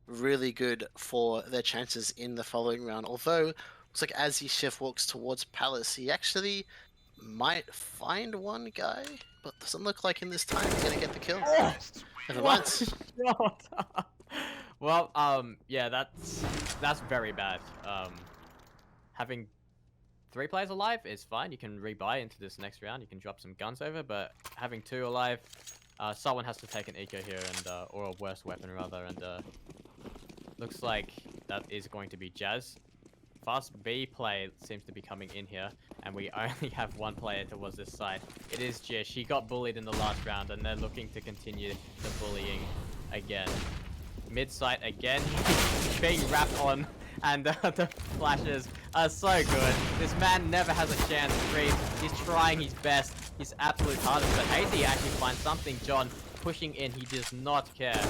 really good for their chances in the following round. Although, looks like as he shift walks towards Palace, he actually might find one guy, but doesn't look like in this time he's going to get the kill. Never mind. Well, yeah, that's very bad. Having 3 players alive is fine. You can rebuy into this next round. You can drop some guns over, but having 2 alive, someone has to take an eco here, and or a worse weapon rather. And looks like that is going to be Jazz. Fast B play seems to be coming in here, and we only have 1 player towards this side. It is Jish. He got bullied in the last round, and they're looking to continue the bullying again. Mid site again, being wrapped on. And the flashes are so good. This man never has a chance to breathe. He's trying his best. His absolute hardest. But hayzii actually finds something. John pushing in. He does not care.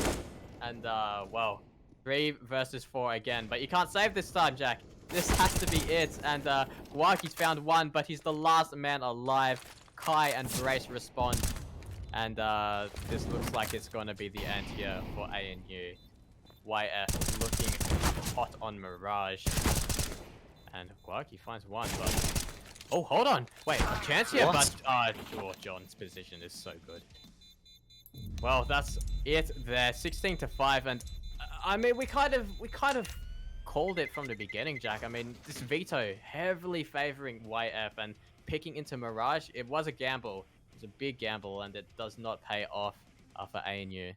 And, well, 3 versus 4 again. But you can't save this time, Jack. This has to be it. And guag, he's found one, but he's the last man alive. Kai and Brace respond. And this looks like it's going to be the end here for ANU. YF looking hot on Mirage. And guag, he finds one, but... Oh, hold on! Wait, a chance here, What? but... oh, John's position is so good. Well, that's it there. 16-5, and I mean, we kind of called it from the beginning, Jack. I mean, this veto heavily favoring YF and picking into Mirage. It was a gamble. It was a big gamble, and it does not pay off for ANU.